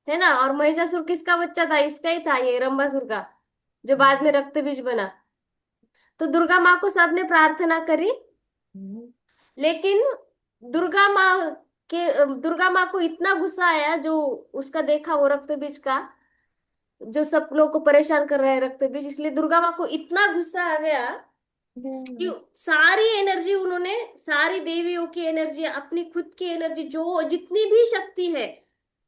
है ना? और महिषासुर किसका बच्चा था? इसका ही था, ये रंभासुर का, जो बाद में रक्तबीज बना। तो दुर्गा माँ को सबने प्रार्थना करी, लेकिन दुर्गा माँ दुर्गा माँ को इतना गुस्सा आया, जो उसका देखा वो रक्तबीज का, जो सब लोग को परेशान कर रहा है रक्तबीज, इसलिए दुर्गा माँ को इतना गुस्सा आ गया कि सारी एनर्जी उन्होंने, सारी देवियों की एनर्जी, अपनी खुद की एनर्जी, जो जितनी भी शक्ति है,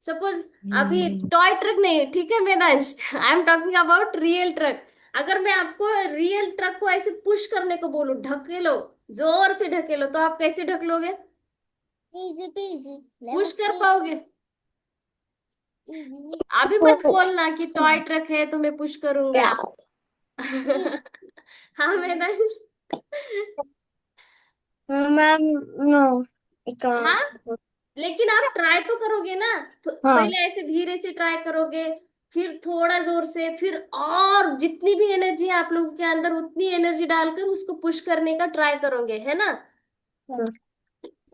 सपोज अभी टॉय ट्रक नहीं, ठीक है Vedansh, I am talking about real truck. अगर मैं आपको रियल ट्रक को ऐसे पुश करने को बोलूं, ढकेलो, जोर से ढकेलो, तो आप कैसे ढकलोगे? इजी पीजी, पुश कर पाओगे? अभी मत बोलना कि टॉय ट्रक है तो मैं पुश करूंगा। हाँ वेदांश। मैम, नो, हाँ, लेकिन आप ट्राई तो करोगे ना, हाँ, पहले ऐसे धीरे से ट्राई करोगे, फिर थोड़ा जोर से, फिर और जितनी भी एनर्जी है आप लोगों के अंदर उतनी एनर्जी डालकर उसको पुश करने का ट्राई करोगे, है ना।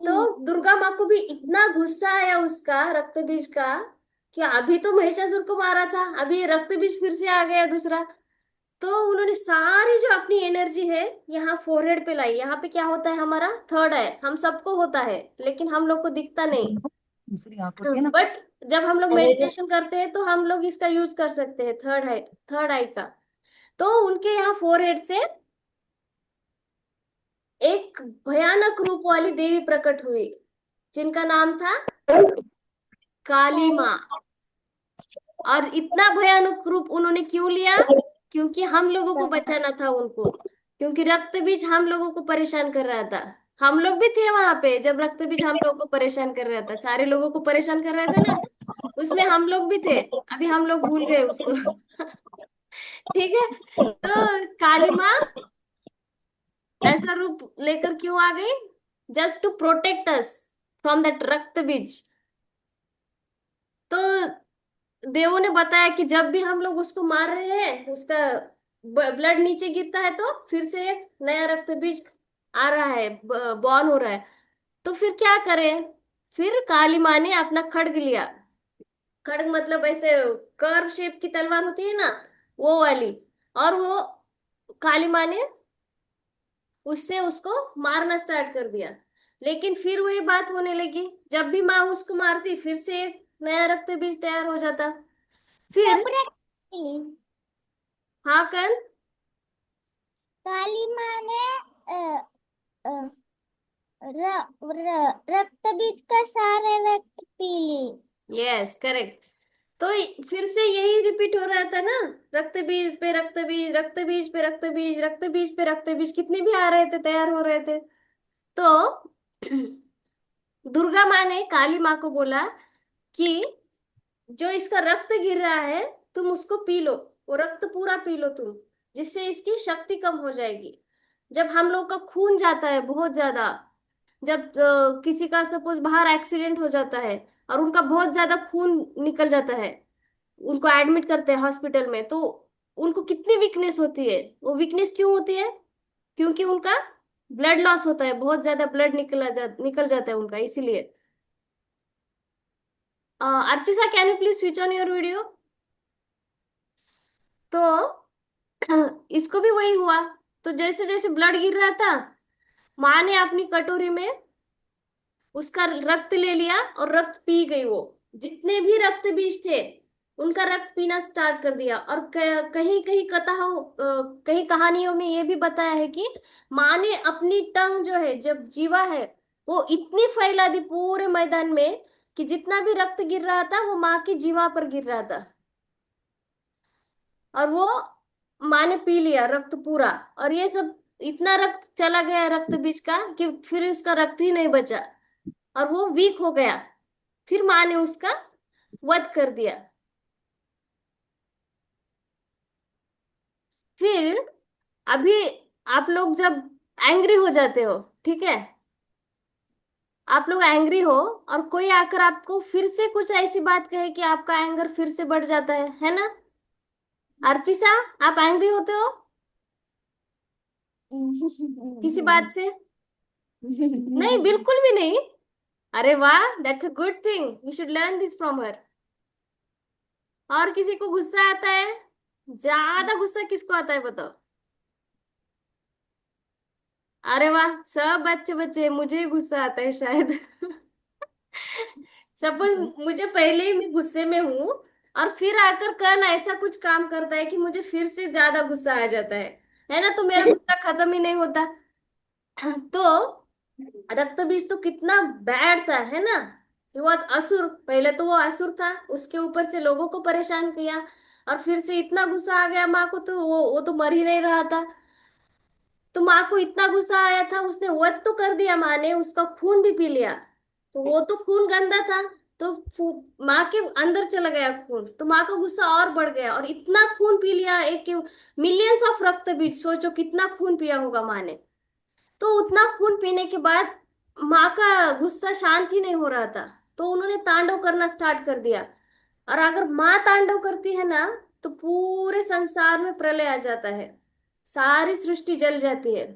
तो दुर्गा माँ को भी इतना गुस्सा आया उसका रक्त बीज का, कि अभी तो महिषासुर को मारा था, अभी रक्त बीज फिर से आ गया दूसरा। तो उन्होंने सारी जो अपनी एनर्जी है यहाँ फोरहेड पे लाई। यहाँ पे क्या होता है, हमारा थर्ड है, हम सबको होता है लेकिन हम लोग को दिखता नहीं। बट जब हम लोग मेडिटेशन करते हैं तो हम लोग इसका यूज कर सकते हैं, थर्ड आई का। तो उनके यहाँ फोरहेड से एक भयानक रूप वाली देवी प्रकट हुई, जिनका नाम था काली माँ। और इतना भयानक रूप उन्होंने क्यों लिया, क्योंकि हम लोगों को बचाना था उनको, क्योंकि रक्त बीज हम लोगों को परेशान कर रहा था। हम लोग भी थे वहां पे जब रक्त बीज हम लोगों को परेशान कर रहा था, सारे लोगों को परेशान कर रहा था ना, उसमें हम लोग भी थे। अभी हम लोग भूल गए उसको। ठीक है। तो काली माँ ऐसा रूप लेकर क्यों आ गई, just to protect us from that Raktabeej. तो देवों ने बताया कि जब भी हम लोग उसको मार रहे हैं, उसका ब्लड नीचे गिरता है तो फिर से एक नया रक्त बीज आ रहा है, बॉर्न हो रहा है। तो फिर क्या करें, फिर काली माँ ने अपना खड्ग लिया। खड्ग मतलब ऐसे कर्व शेप की तलवार होती है ना, वो वाली। और वो काली माँ ने उससे उसको मारना स्टार्ट कर दिया। लेकिन फिर वही बात होने लगी, जब भी माँ उसको मारती फिर से एक नया रक्त बीज तैयार हो जाता। फिर हाँ कर। काली माँ ने अ, रक्त बीज का सारा रक्त पी ली। Yes correct. तो फिर से यही रिपीट हो रहा था ना, रक्त बीज पे रक्त बीज, रक्त बीज पे रक्त बीज, रक्त बीज पे रक्त बीज, कितने भी आ रहे थे, तैयार हो रहे थे। तो दुर्गा माँ ने काली माँ को बोला कि जो इसका रक्त गिर रहा है तुम उसको पी लो, वो रक्त पूरा पी लो तुम, जिससे इसकी शक्ति कम हो जाएगी। जब हम लोग का खून जाता है बहुत ज्यादा, जब किसी का सपोज बाहर एक्सीडेंट हो जाता है और उनका बहुत ज्यादा खून निकल जाता है, उनको एडमिट करते हैं हॉस्पिटल में, तो उनको कितनी वीकनेस होती है। वो वीकनेस क्यों होती है, क्योंकि उनका ब्लड लॉस होता है, बहुत ज्यादा ब्लड निकल जाता है उनका, इसीलिए। Archisa can you please switch on your video. तो इसको भी वही हुआ। तो जैसे जैसे ब्लड गिर रहा था, माँ ने अपनी कटोरी में उसका रक्त ले लिया और रक्त पी गई। वो जितने भी रक्त बीज थे उनका रक्त पीना स्टार्ट कर दिया। और कहीं कहीं कथाओं कहीं कहानियों में ये भी बताया है कि माँ ने अपनी टंग जो है, जब जीवा है, वो इतनी फैला दी पूरे मैदान में कि जितना भी रक्त गिर रहा था वो माँ की जीवा पर गिर रहा था। और वो माँ ने पी लिया रक्त पूरा। और ये सब इतना रक्त चला गया रक्त बीज का कि फिर उसका रक्त ही नहीं बचा और वो वीक हो गया। फिर माँ ने उसका वध कर दिया। फिर अभी आप लोग जब एंग्री हो जाते हो, ठीक है, आप लोग एंग्री हो और कोई आकर आपको फिर से कुछ ऐसी बात कहे कि आपका एंगर फिर से बढ़ जाता है ना। अर्चिसा, आप एंग्री होते हो किसी बात से? नहीं, बिल्कुल भी नहीं। अरे वाह, that's a good thing, you should learn this from her. और किसी को गुस्सा आता है? ज्यादा गुस्सा किसको आता है बताओ? अरे वाह, सब बच्चे बच्चे, मुझे ही गुस्सा आता है शायद। सपोज मुझे पहले ही मैं गुस्से में हूं और फिर आकर कर्ण ऐसा कुछ काम करता है कि मुझे फिर से ज्यादा गुस्सा आ जाता है ना, तो मेरा गुस्सा खत्म ही नहीं होता। तो रक्त बीज तो कितना बैड था, है ना। ही वॉज असुर, पहले तो वो असुर था, उसके ऊपर से लोगों को परेशान किया और फिर से इतना गुस्सा आ गया माँ को, तो वो तो मर ही नहीं रहा था। तो माँ को इतना गुस्सा आया था, उसने वध तो कर दिया, माँ ने उसका खून भी पी लिया। तो वो तो खून गंदा था, तो माँ के अंदर चला गया खून, तो माँ का गुस्सा और बढ़ गया और इतना खून पी लिया, एक मिलियंस ऑफ रक्त बीज, सोचो कितना खून पिया होगा माँ ने। तो उतना खून पीने के बाद माँ का गुस्सा शांत ही नहीं हो रहा था, तो उन्होंने तांडव करना स्टार्ट कर दिया। और अगर माँ तांडव करती है ना, तो पूरे संसार में प्रलय आ जाता है, सारी सृष्टि जल जाती है।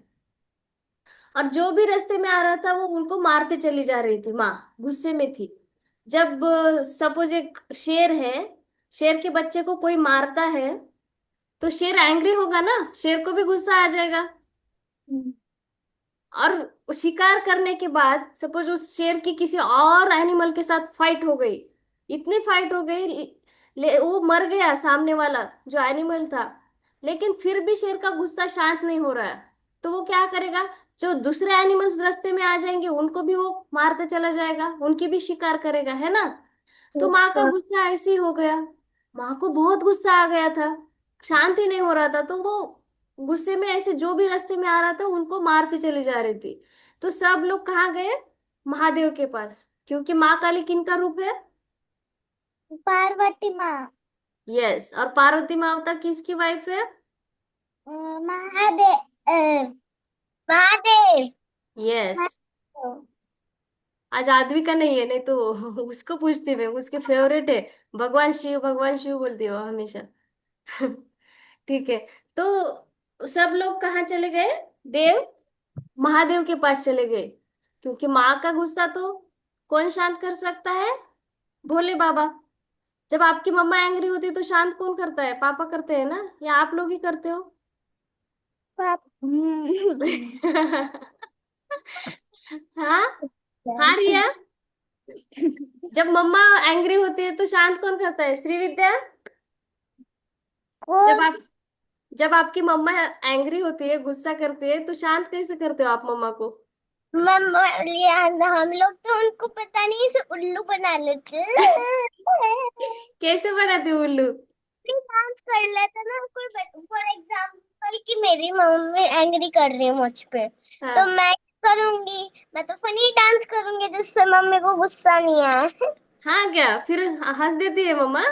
और जो भी रास्ते में आ रहा था वो उनको मारते चली जा रही थी, माँ गुस्से में थी। जब सपोज एक शेर है, शेर के बच्चे को कोई मारता है, तो शेर एंग्री होगा ना, शेर को भी गुस्सा आ जाएगा। और शिकार करने के बाद सपोज उस शेर की किसी और एनिमल के साथ फाइट हो गई, इतनी फाइट हो गई, वो मर गया सामने वाला जो एनिमल था, लेकिन फिर भी शेर का गुस्सा शांत नहीं हो रहा है। तो वो क्या करेगा, जो दूसरे एनिमल्स रास्ते में आ जाएंगे उनको भी वो मारते चला जाएगा, उनकी भी शिकार करेगा, है ना। तो Yes, माँ का ma'am. गुस्सा ऐसे ही हो गया, माँ को बहुत गुस्सा आ गया था, शांत ही नहीं हो रहा था। तो वो गुस्से में ऐसे जो भी रास्ते में आ रहा था उनको मारती चली जा रही थी। तो सब लोग कहाँ गए, महादेव के पास, क्योंकि माँ काली किन का रूप है। पार्वती माँ। यस, और पार्वती माता किसकी वाइफ है। महादेव। महादेव। यस। आज आदमी का नहीं है, नहीं तो उसको पूछती मैं, उसके फेवरेट है, भगवान शिव, भगवान शिव बोलती हो हमेशा। ठीक है। तो सब लोग कहाँ चले गए, देव महादेव के पास चले गए, क्योंकि माँ का गुस्सा तो कौन शांत कर सकता है, भोले बाबा। जब आपकी मम्मा एंग्री होती है तो शांत कौन करता है, पापा करते हैं ना, या आप लोग ही करते हो। हाँ। हाँ रिया, जब मम्मा एंग्री होती है तो शांत कौन करता है, श्रीविद्या। जब कौन? आप जब आपकी मम्मा एंग्री होती है, गुस्सा करती है, तो शांत कैसे करते हो आप मम्मा को। हम लोग तो उनको पता नहीं से उल्लू बना लेते। कैसे बनाते हो उल्लू। डांस कर लेते ना कोई, फॉर एग्जाम्पल कि मेरी मम्मी एंग्री कर रही है मुझ पे, तो हाँ। मैं करूंगी, मैं तो फनी डांस करूंगी जिससे मम्मी को गुस्सा नहीं आए। हाँ क्या, फिर हंस देती है मम्मा।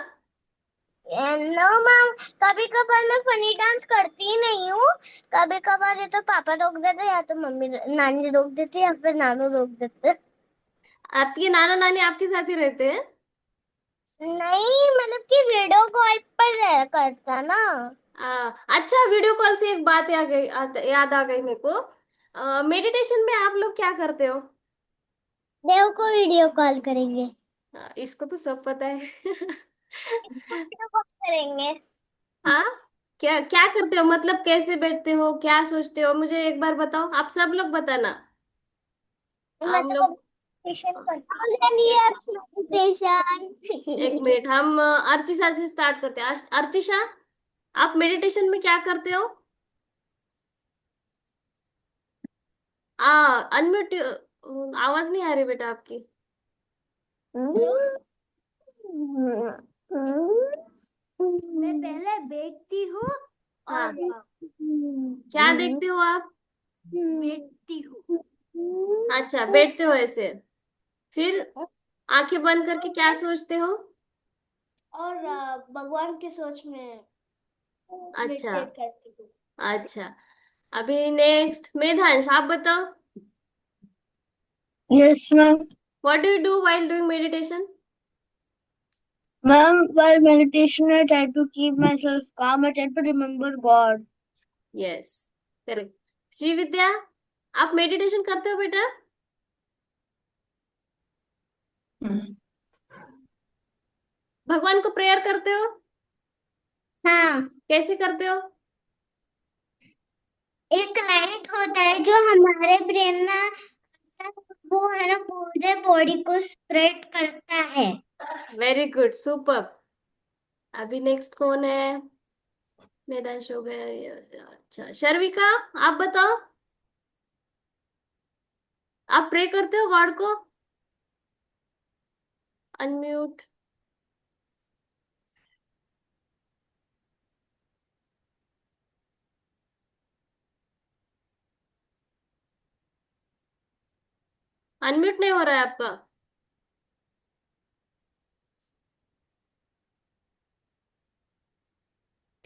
नो मैम, कभी कभार मैं फनी डांस करती ही नहीं हूँ। कभी कभार या तो पापा रोक देते या तो मम्मी नानी रोक देती या फिर नानू रोक देते। आपके नाना नानी आपके साथ ही रहते हैं। नहीं मतलब कि वीडियो कॉल पर करता ना। अच्छा, वीडियो कॉल से एक बात याद आ गई मेरे को, मेडिटेशन में आप लोग क्या करते हो। देव को वीडियो कॉल करेंगे। इसको तो सब पता है। वीडियो कॉल करेंगे। हाँ, क्या क्या करते हो, मतलब कैसे बैठते हो, क्या सोचते हो, मुझे एक बार बताओ, आप सब लोग बताना। मैं हम तो लोग मेडिटेशन एक करती एक हूँ। मिनट, हम अर्चिशा से स्टार्ट करते हैं। अर्चिशा, आप मेडिटेशन में क्या करते हो। अनम्यूट, आवाज नहीं आ रही बेटा आपकी। मैं पहले बैठती हूँ हाँ, और क्या देखते हो आप। बैठती हूँ अच्छा, बैठते हो ऐसे, फिर आंखें बंद करके क्या सोचते हो। और भगवान के सोच में अच्छा। मेडिटेट करती हूँ। अच्छा, अभी नेक्स्ट मेधांश, आप बताओ, Yes, ma'am. What do you do while doing meditation. Ma'am, while meditation, I try to keep myself calm. I try to remember God. Yes, correct. Shri Vidya, आप मेडिटेशन करते हो बेटा। भगवान को प्रेयर करते हो, हाँ, कैसे करते हो। एक लाइट होता है जो हमारे ब्रेन में आता है, वो है ना पूरे बॉडी को स्प्रेड करता है। Very good, super. अभी नेक्स्ट कौन है, मेधांश हो गया अच्छा, शर्विका, आप बताओ, आप प्रे करते हो गॉड को। अनम्यूट। अनम्यूट नहीं हो रहा है आपका।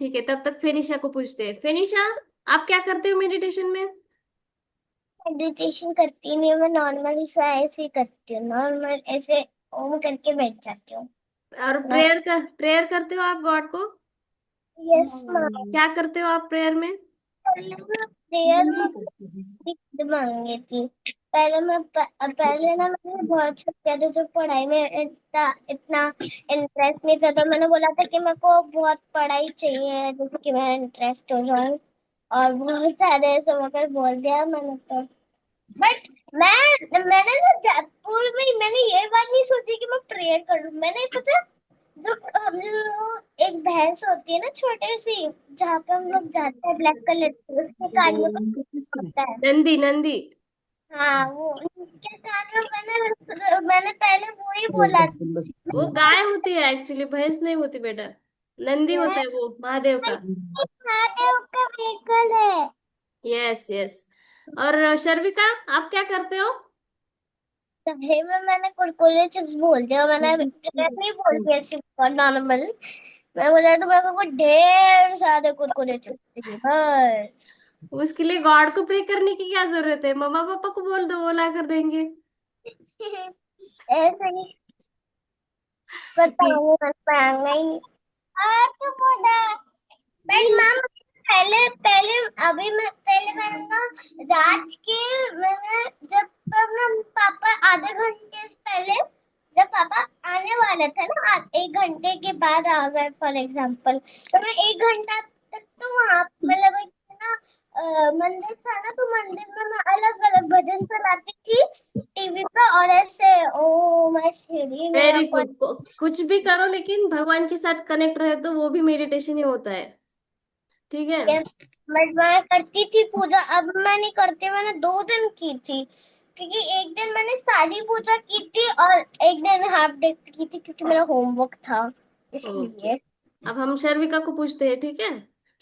ठीक है, तब तक फेनिशा को पूछते हैं। फेनिशा, आप क्या करते हो मेडिटेशन में। मेडिटेशन करती नहीं हूँ, मैं नॉर्मल सा ऐसे ही करती हूँ, नॉर्मल ऐसे ओम करके बैठ जाती हूँ। और प्रेयर करते हो आप गॉड को? यस माँ। क्या करते हो आप प्रेयर में? प्रेयर में सिद्ध मांगी थी। पहले ना मैंने बहुत सोचा था, तो पढ़ाई में इतना इतना इंटरेस्ट नहीं था, तो मैंने बोला था कि मेरे को बहुत पढ़ाई चाहिए जैसे कि मेरा इंटरेस्ट हो जाए, और बहुत सारे ऐसे मगर बोल दिया मैंने तो। बट मैंने ना जयपुर में मैंने ये बात नहीं सोची कि मैं प्रेयर करूँ। मैंने पता, जो हम लोग एक भैंस होती है ना छोटी सी, जहाँ पे हम लोग जाते हैं ब्लैक कलर की, उसके कान में कुछ होता है। नंदी नंदी। हाँ, वो उनके कान में मैंने पहले वो ही बोला था। वो गाय होती है एक्चुअली, भैंस नहीं होती बेटा। नंदी होता है वो महादेव का। महादेव का व्हीकल है। Yes yes. और शर्विका, आप क्या करते हो? तभी में मैंने कुरकुरे चिप्स बोल दिया, मैंने नहीं बोल दिया सिर्फ नॉर्मल। मैं बोला तो मेरे को कुछ ढेर सारे कुरकुरे चिप्स चाहिए बस। उसके लिए गॉड को प्रे करने की क्या जरूरत है? मम्मा पापा को बोल दो, वो ला कर देंगे। ऐसे ही ठीक। बताऊंगा, मैं पाऊंगा ही नहीं। तो बोला बट मैम, पहले पहले अभी मैं पहले मैंने ना रात के मैंने जब तब ना पापा आधे घंटे पहले, जब पापा आने वाले थे ना, 1 घंटे के बाद आ गए फॉर एग्जाम्पल, तो मैं 1 घंटा तक तो वहाँ मतलब एक ना मंदिर था ना, तो मंदिर में मैं अलग अलग भजन चलाती थी टीवी पे, और ऐसे ओ मैं सीढ़ी में वेरी अपन। गुड। कुछ भी करो लेकिन भगवान के साथ कनेक्ट रहे तो वो भी मेडिटेशन ही होता है। ठीक है। बट मैं करती थी पूजा, अब मैं नहीं करती। मैंने 2 दिन की थी, क्योंकि एक दिन मैंने सारी पूजा की थी और एक दिन हाफ डे की थी, क्योंकि मेरा होमवर्क था ओके। इसलिए। अब हम शर्विका को पूछते हैं, ठीक है?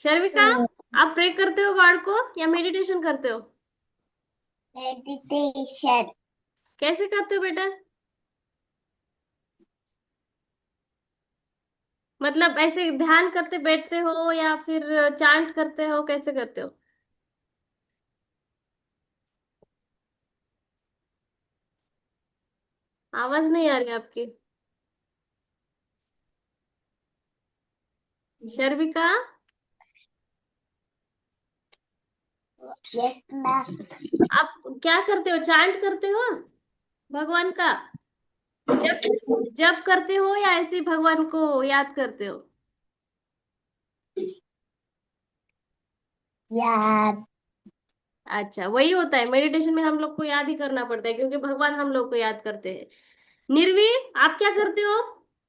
शर्विका, हम्म। आप प्रे करते हो गॉड को या मेडिटेशन करते हो? मेडिटेशन। कैसे करते हो बेटा? मतलब ऐसे ध्यान करते बैठते हो या फिर चांट करते हो, कैसे करते हो? आवाज नहीं आ रही आपकी। शर्विका, यस मैम। आप क्या करते हो? चांट करते हो भगवान का? जब जब करते हो या ऐसे ही भगवान को याद करते हो? याद। अच्छा, वही होता है मेडिटेशन में, हम लोग को याद ही करना पड़ता है क्योंकि भगवान हम लोग को याद करते हैं। निर्वी, आप क्या करते हो?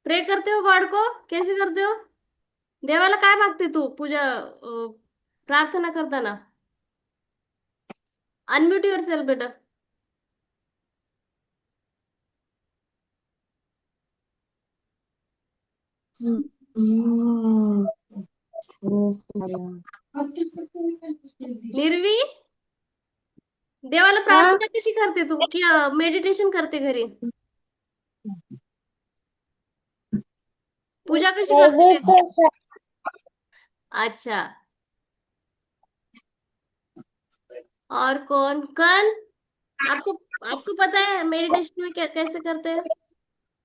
प्रे करते हो गॉड को? कैसे करते हो? देवाला काय मागते तू? पूजा प्रार्थना करताना अनम्यूट युअर सेल्फ बेटा. निर्वी, देवाला हाँ, प्रार्थना कशी करते तू की मेडिटेशन करते घरी? पूजा कशी करते ते? मेडिटेशन। अच्छा. और कौन कौन? आपको आपको पता है मेडिटेशन में कैसे करते हैं?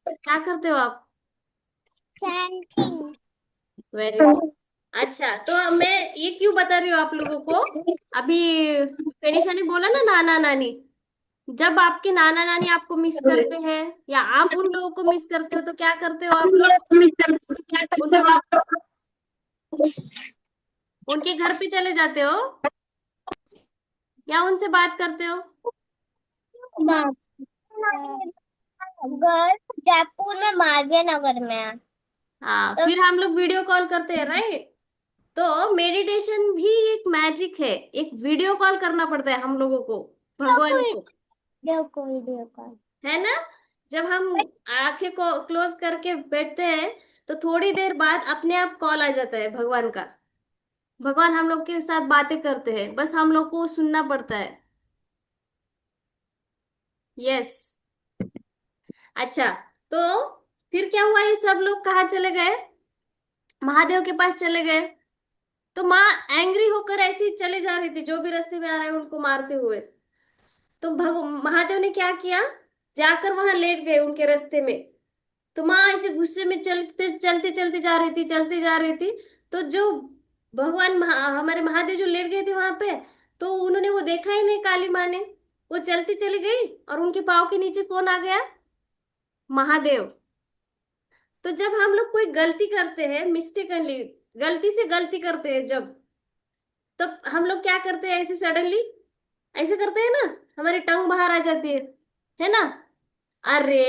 क्या करते हो आप? चैंटिंग। Very good. अच्छा, तो मैं ये क्यों बता रही हूँ आप लोगों को? अभी पेनिशा ने बोला ना नाना नानी, जब आपके नाना नानी आपको मिस करते हैं या आप उन लोगों को मिस करते हो तो क्या करते हो आप लोग? उन उनके घर पे चले जाते हो या उनसे बात करते हो? घर जयपुर में मालवीय नगर में है। हाँ, तो फिर हम लोग वीडियो कॉल करते हैं, राइट? तो मेडिटेशन भी एक मैजिक है, एक वीडियो कॉल करना पड़ता है हम लोगों को भगवान को, वीडियो कॉल। है ना? जब हम आंखें को क्लोज करके बैठते हैं तो थोड़ी देर बाद अपने आप कॉल आ जाता है भगवान का। भगवान हम लोग के साथ बातें करते हैं, बस हम लोग को सुनना पड़ता है। यस. अच्छा, तो फिर क्या हुआ? ये सब लोग कहाँ चले गए? महादेव के पास चले गए। तो माँ एंग्री होकर ऐसे ही चले जा रही थी, जो भी रास्ते में आ रहे हैं उनको मारते हुए। तो महादेव ने क्या किया? जाकर वहां लेट गए उनके रास्ते में। तो माँ ऐसे गुस्से में चलते चलते चलते जा रही थी, चलते जा रही थी। तो जो हमारे महादेव जो लेट गए थे वहां पे, तो उन्होंने वो देखा ही नहीं, काली माँ ने। वो चलती चली गई और उनके पाँव के नीचे कौन आ गया? महादेव। तो जब हम लोग कोई गलती करते हैं मिस्टेकनली, गलती से गलती करते हैं जब, तब हम लोग क्या करते हैं? ऐसे सडनली ऐसे करते हैं ना, हमारी टंग बाहर आ जाती है ना? अरे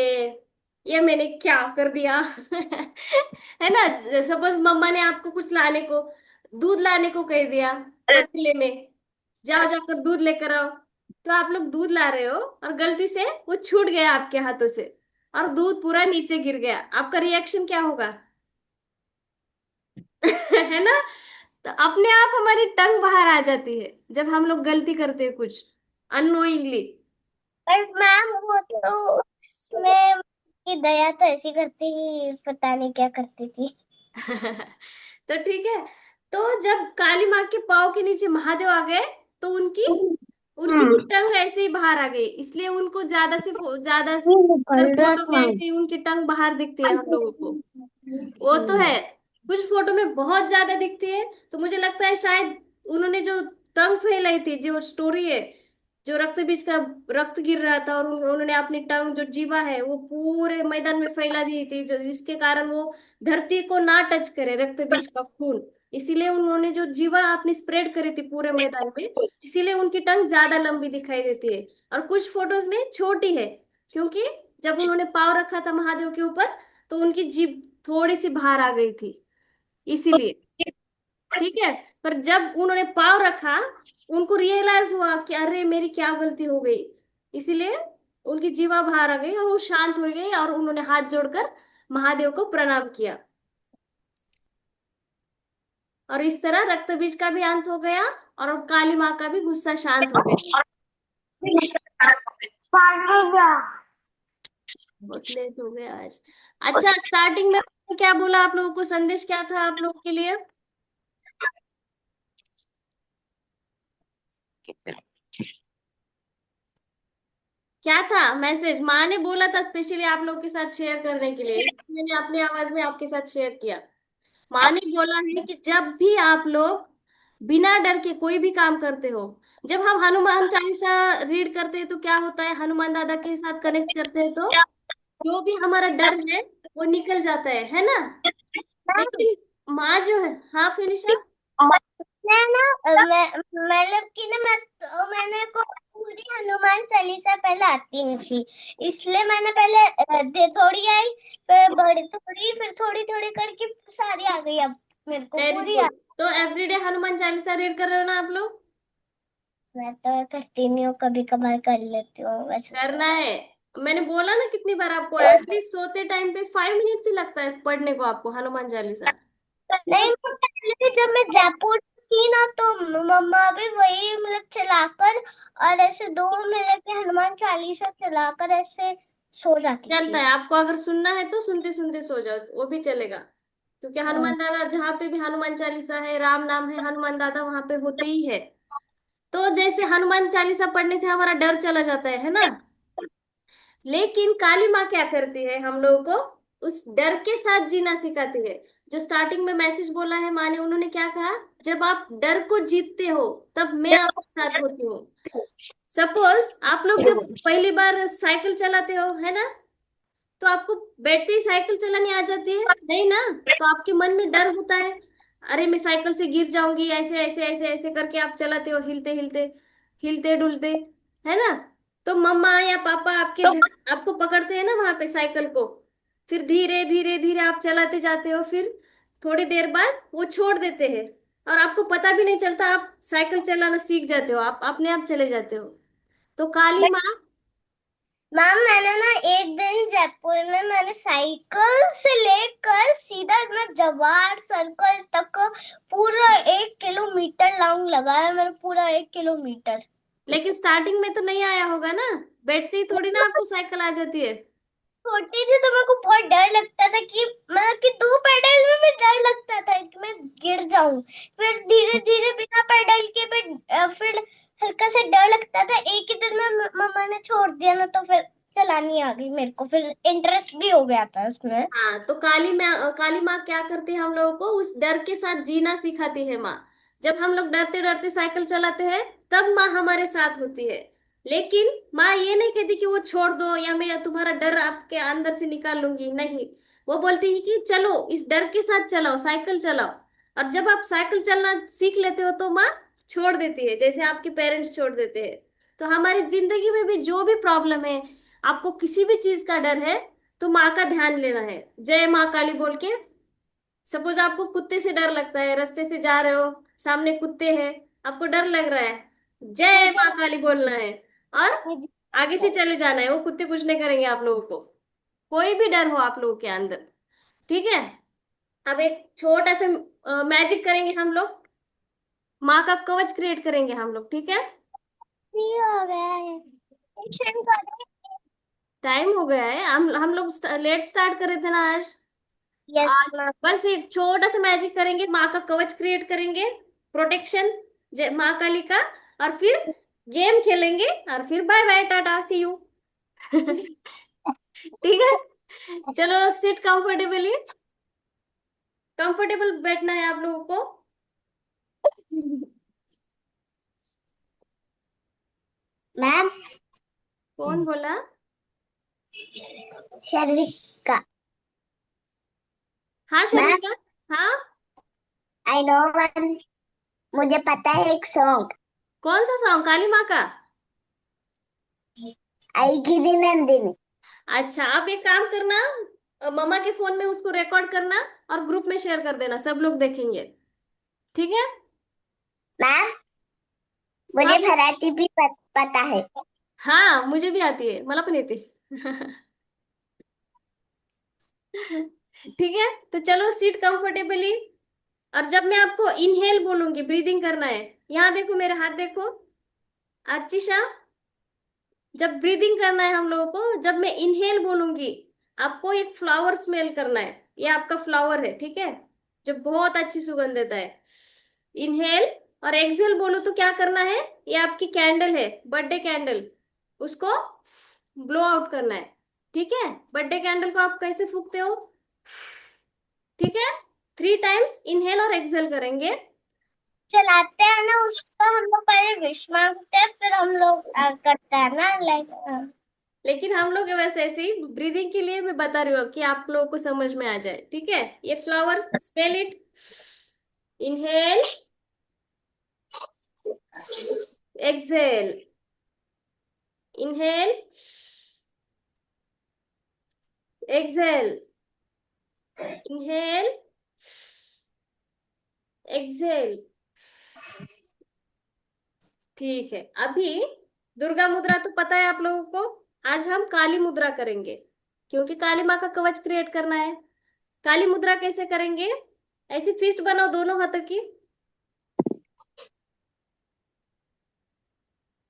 ये मैंने क्या कर दिया है ना? सपोज मम्मा ने आपको कुछ लाने को, दूध लाने को कह दिया पतीले में, जाओ जाकर दूध लेकर आओ। तो आप लोग दूध ला रहे हो और गलती से वो छूट गया आपके हाथों से और दूध पूरा नीचे गिर गया, आपका रिएक्शन क्या होगा? है ना? तो अपने आप हमारी टंग बाहर आ जाती है जब हम लोग गलती करते हैं कुछ अननोइंगली। पर मैम वो तो उसमें की दया तो ऐसी करती ही, पता नहीं क्या करती थी। तो ठीक है। तो जब काली माँ के पाँव के नीचे महादेव आ गए, तो उनकी उनकी भी टंग ऐसे ही बाहर आ गई, इसलिए उनको ज्यादा निकल रहा फोटो में था। ऐसे ही उनकी टंग बाहर दिखती है हम लोगों को। वो तो है, कुछ फोटो में बहुत ज्यादा दिखती है। तो मुझे लगता है शायद उन्होंने जो टंग फैलाई थी, जो स्टोरी है, जो रक्त बीज का रक्त गिर रहा था और उन्होंने अपनी टंग जो जीवा है वो पूरे मैदान में फैला दी थी, जो जिसके कारण वो धरती को ना टच करे रक्त बीज का खून। इसीलिए उन्होंने जो जीवा अपनी स्प्रेड करी थी पूरे मैदान में, इसीलिए उनकी टंग ज्यादा लंबी दिखाई देती है। और कुछ फोटोज में छोटी है, क्योंकि जब उन्होंने पाँव रखा था महादेव के ऊपर, तो उनकी जीभ थोड़ी सी बाहर आ गई थी, इसीलिए। ठीक है। पर जब उन्होंने पाँव रखा, उनको रियलाइज हुआ कि अरे मेरी क्या गलती हो गई, इसीलिए उनकी जीवा बाहर आ गई और वो शांत हो गई और उन्होंने हाथ जोड़कर महादेव को प्रणाम किया। और इस तरह रक्त बीज का भी अंत हो गया और काली माँ का भी गुस्सा शांत हो गया। बहुत लेट हो गया आज। अच्छा, स्टार्टिंग में क्या बोला आप लोगों को? संदेश क्या था आप लोगों के लिए? क्या था मैसेज? माँ ने बोला था स्पेशली आप लोगों के साथ शेयर करने के लिए, इसलिए मैंने अपनी आवाज में आपके साथ शेयर किया। माँ ने बोला है कि जब भी आप लोग बिना डर के कोई भी काम करते हो, जब हम हनुमान चालीसा रीड करते हैं तो क्या होता है, हनुमान दादा के साथ कनेक्ट करते हैं तो जो भी हमारा डर है वो निकल जाता है ना? लेकिन माँ जो है, हाँ फिनिशा। मैं ना मतलब कि ना मैंने को पूरी हनुमान चालीसा पहले आती नहीं थी, इसलिए मैंने पहले थोड़ी आई, फिर बड़ी थोड़ी, फिर थोड़ी थोड़ी करके सारी आ गई, अब मेरे को वेरी पूरी आ। गुड। तो एवरीडे हनुमान चालीसा रीड कर रहे हो ना आप लोग? मैं तो करती नहीं हूँ, कभी कभार कर लेती हूँ वैसे तो। करना है। मैंने बोला ना कितनी बार आपको, एटलीस्ट सोते टाइम पे 5 मिनट ही लगता है पढ़ने को आपको हनुमान चालीसा। नहीं, मैं पहले जब मैं जयपुर थी ना, तो मम्मा भी वही मतलब चलाकर और ऐसे 2 मिनट के हनुमान चालीसा चलाकर ऐसे सो जाती चलता थी। है, आपको अगर सुनना है तो सुनते सुनते सो जाओ, वो भी चलेगा। क्योंकि हनुमान दादा जहाँ पे भी हनुमान चालीसा है, राम नाम है, हनुमान दादा वहां पे होते ही है। तो जैसे हनुमान चालीसा पढ़ने से हमारा डर चला जाता है ना? लेकिन काली माँ क्या करती है, हम लोगों को उस डर के साथ जीना सिखाती है। जो स्टार्टिंग में मैसेज बोला है माँ ने, उन्होंने क्या कहा? जब आप डर को जीतते हो तब मैं आपके साथ होती हूँ। सपोज आप लोग जब पहली बार साइकिल चलाते हो, है ना, तो आपको बैठते ही साइकिल चलानी आ जाती है नहीं ना? तो आपके मन में डर होता है, अरे मैं साइकिल से गिर जाऊंगी, ऐसे ऐसे ऐसे ऐसे करके आप चलाते हो, हिलते हिलते हिलते डुलते, है ना? तो मम्मा या पापा आपको पकड़ते हैं ना वहां पे साइकिल को, फिर धीरे धीरे धीरे आप चलाते जाते हो, फिर थोड़ी देर बाद वो छोड़ देते हैं और आपको पता भी नहीं चलता, आप साइकिल चलाना सीख जाते हो, आप अपने आप चले जाते हो। तो काली माँ। मैम मैंने ना एक दिन जयपुर में मैंने साइकिल से लेकर सीधा मैं जवाहर सर्कल तक पूरा 1 किलोमीटर लॉन्ग लगाया, मैंने पूरा 1 किलोमीटर। लेकिन स्टार्टिंग में तो नहीं आया होगा ना, बैठते ही थोड़ी ना आपको साइकिल आ जाती है। छोटी थी तो मेरे को बहुत डर लगता था कि मतलब कि 2 पेडल में भी डर लगता था कि मैं गिर जाऊं, फिर धीरे धीरे बिना पेडल के फिर हल्का से डर लगता था। एक ही दिन में मम्मा ने छोड़ दिया ना, तो फिर चलानी आ गई मेरे को, फिर इंटरेस्ट भी हो गया था उसमें। हाँ, तो काली माँ क्या करती है, हम लोगों को उस डर के साथ जीना सिखाती है माँ। जब हम लोग डरते डरते साइकिल चलाते हैं, तब माँ हमारे साथ होती है। लेकिन माँ ये नहीं कहती कि वो छोड़ दो, या मैं तुम्हारा डर आपके अंदर से निकाल लूंगी, नहीं। वो बोलती है कि चलो, इस डर के साथ चलाओ, साइकिल चलाओ। और जब आप साइकिल चलना सीख लेते हो, तो माँ छोड़ देती है, जैसे आपके पेरेंट्स छोड़ देते हैं। तो हमारी जिंदगी में भी जो भी प्रॉब्लम है, आपको किसी भी चीज का डर है, तो माँ का ध्यान लेना है, जय माँ काली बोल के। सपोज आपको कुत्ते से डर लगता है, रास्ते से जा रहे हो, सामने कुत्ते हैं, आपको डर लग रहा है, जय मुझे माँ काली बोलना है, और मुझे आगे से चले जाना है। वो कुत्ते कुछ नहीं करेंगे आप लोगों को, कोई भी डर हो आप लोगों के अंदर। ठीक है। अब एक छोटा सा मैजिक करेंगे हम लोग, माँ का कवच क्रिएट करेंगे हम लोग, ठीक है। भी हो गया है। ट्यूशन करें? टाइम हो गया है, हम लोग लेट स्टार्ट कर रहे थे ना आज। यस आज मैम। बस एक छोटा सा मैजिक करेंगे, माँ का कवच क्रिएट करेंगे, प्रोटेक्शन, जय माँ काली का। और फिर गेम खेलेंगे, और फिर bye bye, tata, see you. ठीक है। चलो, सिट कंफर्टेबली, कंफर्टेबल बैठना है आप लोगों को। मैम, कौन बोला? शर्विका। हाँ मैम, शर्मिका। हाँ, आई नो वन, मुझे पता है एक सॉन्ग, कौन सा सॉन्ग? काली माँ का? आएगी दिन नंदिनी। अच्छा, आप एक काम करना, मम्मा के फोन में उसको रिकॉर्ड करना, और ग्रुप में शेयर कर देना, सब लोग देखेंगे। ठीक है। मैम, हाँ मुझे भराठी भी पता है। हाँ, मुझे भी आती है, मला पण येते। ठीक है। तो चलो, सीट कंफर्टेबली। और जब मैं आपको इनहेल बोलूंगी, ब्रीदिंग करना है। यहाँ देखो, मेरे हाथ देखो, अर्चिशा। जब ब्रीदिंग करना है हम लोगों को, जब मैं इनहेल बोलूंगी, आपको एक फ्लावर स्मेल करना है। ये आपका फ्लावर है, ठीक है, जो बहुत अच्छी सुगंध देता है। इनहेल। और एक्सहेल बोलो तो क्या करना है, ये आपकी कैंडल है, बर्थडे कैंडल, उसको ब्लो आउट करना है। ठीक है। बर्थडे कैंडल को आप कैसे फूकते हो? ठीक है। 3 टाइम्स इनहेल और एक्सहेल करेंगे। चलाते हैं ना उसको, हम लोग पहले विश मांगते हैं, फिर हम लोग करते हैं ना, लाइक। लेकिन हम लोग वैसे ऐसे ही ब्रीदिंग के लिए मैं बता रही हूँ, कि आप लोगों को समझ में आ जाए। ठीक है। ये flower, spell it. Inhale, exhale, inhale, exhale, inhale, exhale. ठीक है। अभी दुर्गा मुद्रा तो पता है आप लोगों को, आज हम काली मुद्रा करेंगे, क्योंकि काली माँ का कवच क्रिएट करना है। काली मुद्रा कैसे करेंगे? ऐसी फिस्ट बनाओ दोनों हाथों की।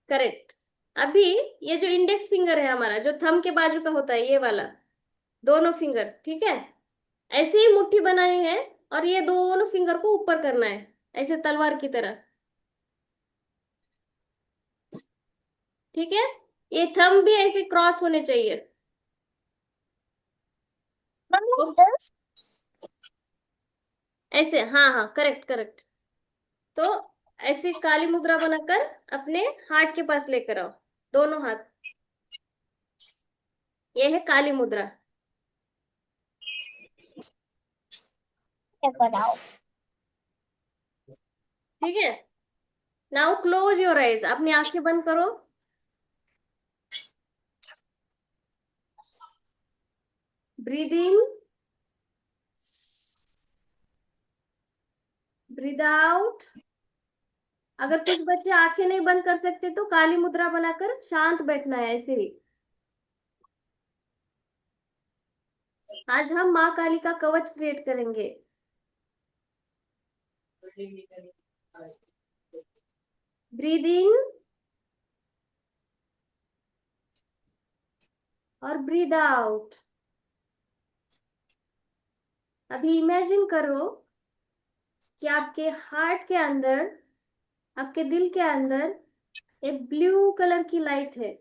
करेक्ट। अभी ये जो इंडेक्स फिंगर है हमारा, जो थंब के बाजू का होता है, ये वाला, दोनों फिंगर, ठीक है, ऐसे ही मुट्ठी बनानी है। और ये दोनों फिंगर को ऊपर करना है, ऐसे तलवार की तरह। ठीक है। ये थंब भी ऐसे क्रॉस होने चाहिए। मम्मी, तो दिस। ऐसे, हाँ हाँ, करेक्ट करेक्ट। तो ऐसे काली मुद्रा बनाकर अपने हार्ट के पास लेकर आओ, दोनों हाथ। ये है काली मुद्रा। बनाओ। ठीक है। नाउ क्लोज योर आईज, अपनी आंखें बंद करो। Breathe in, breathe out. अगर कुछ बच्चे आंखें नहीं बंद कर सकते, तो काली मुद्रा बनाकर शांत बैठना है, ऐसे ही। आज हम माँ काली का कवच क्रिएट करेंगे। ब्रीद इन और ब्रीद आउट। अभी इमेजिन करो कि आपके हार्ट के अंदर, आपके दिल के अंदर एक ब्लू कलर की लाइट है।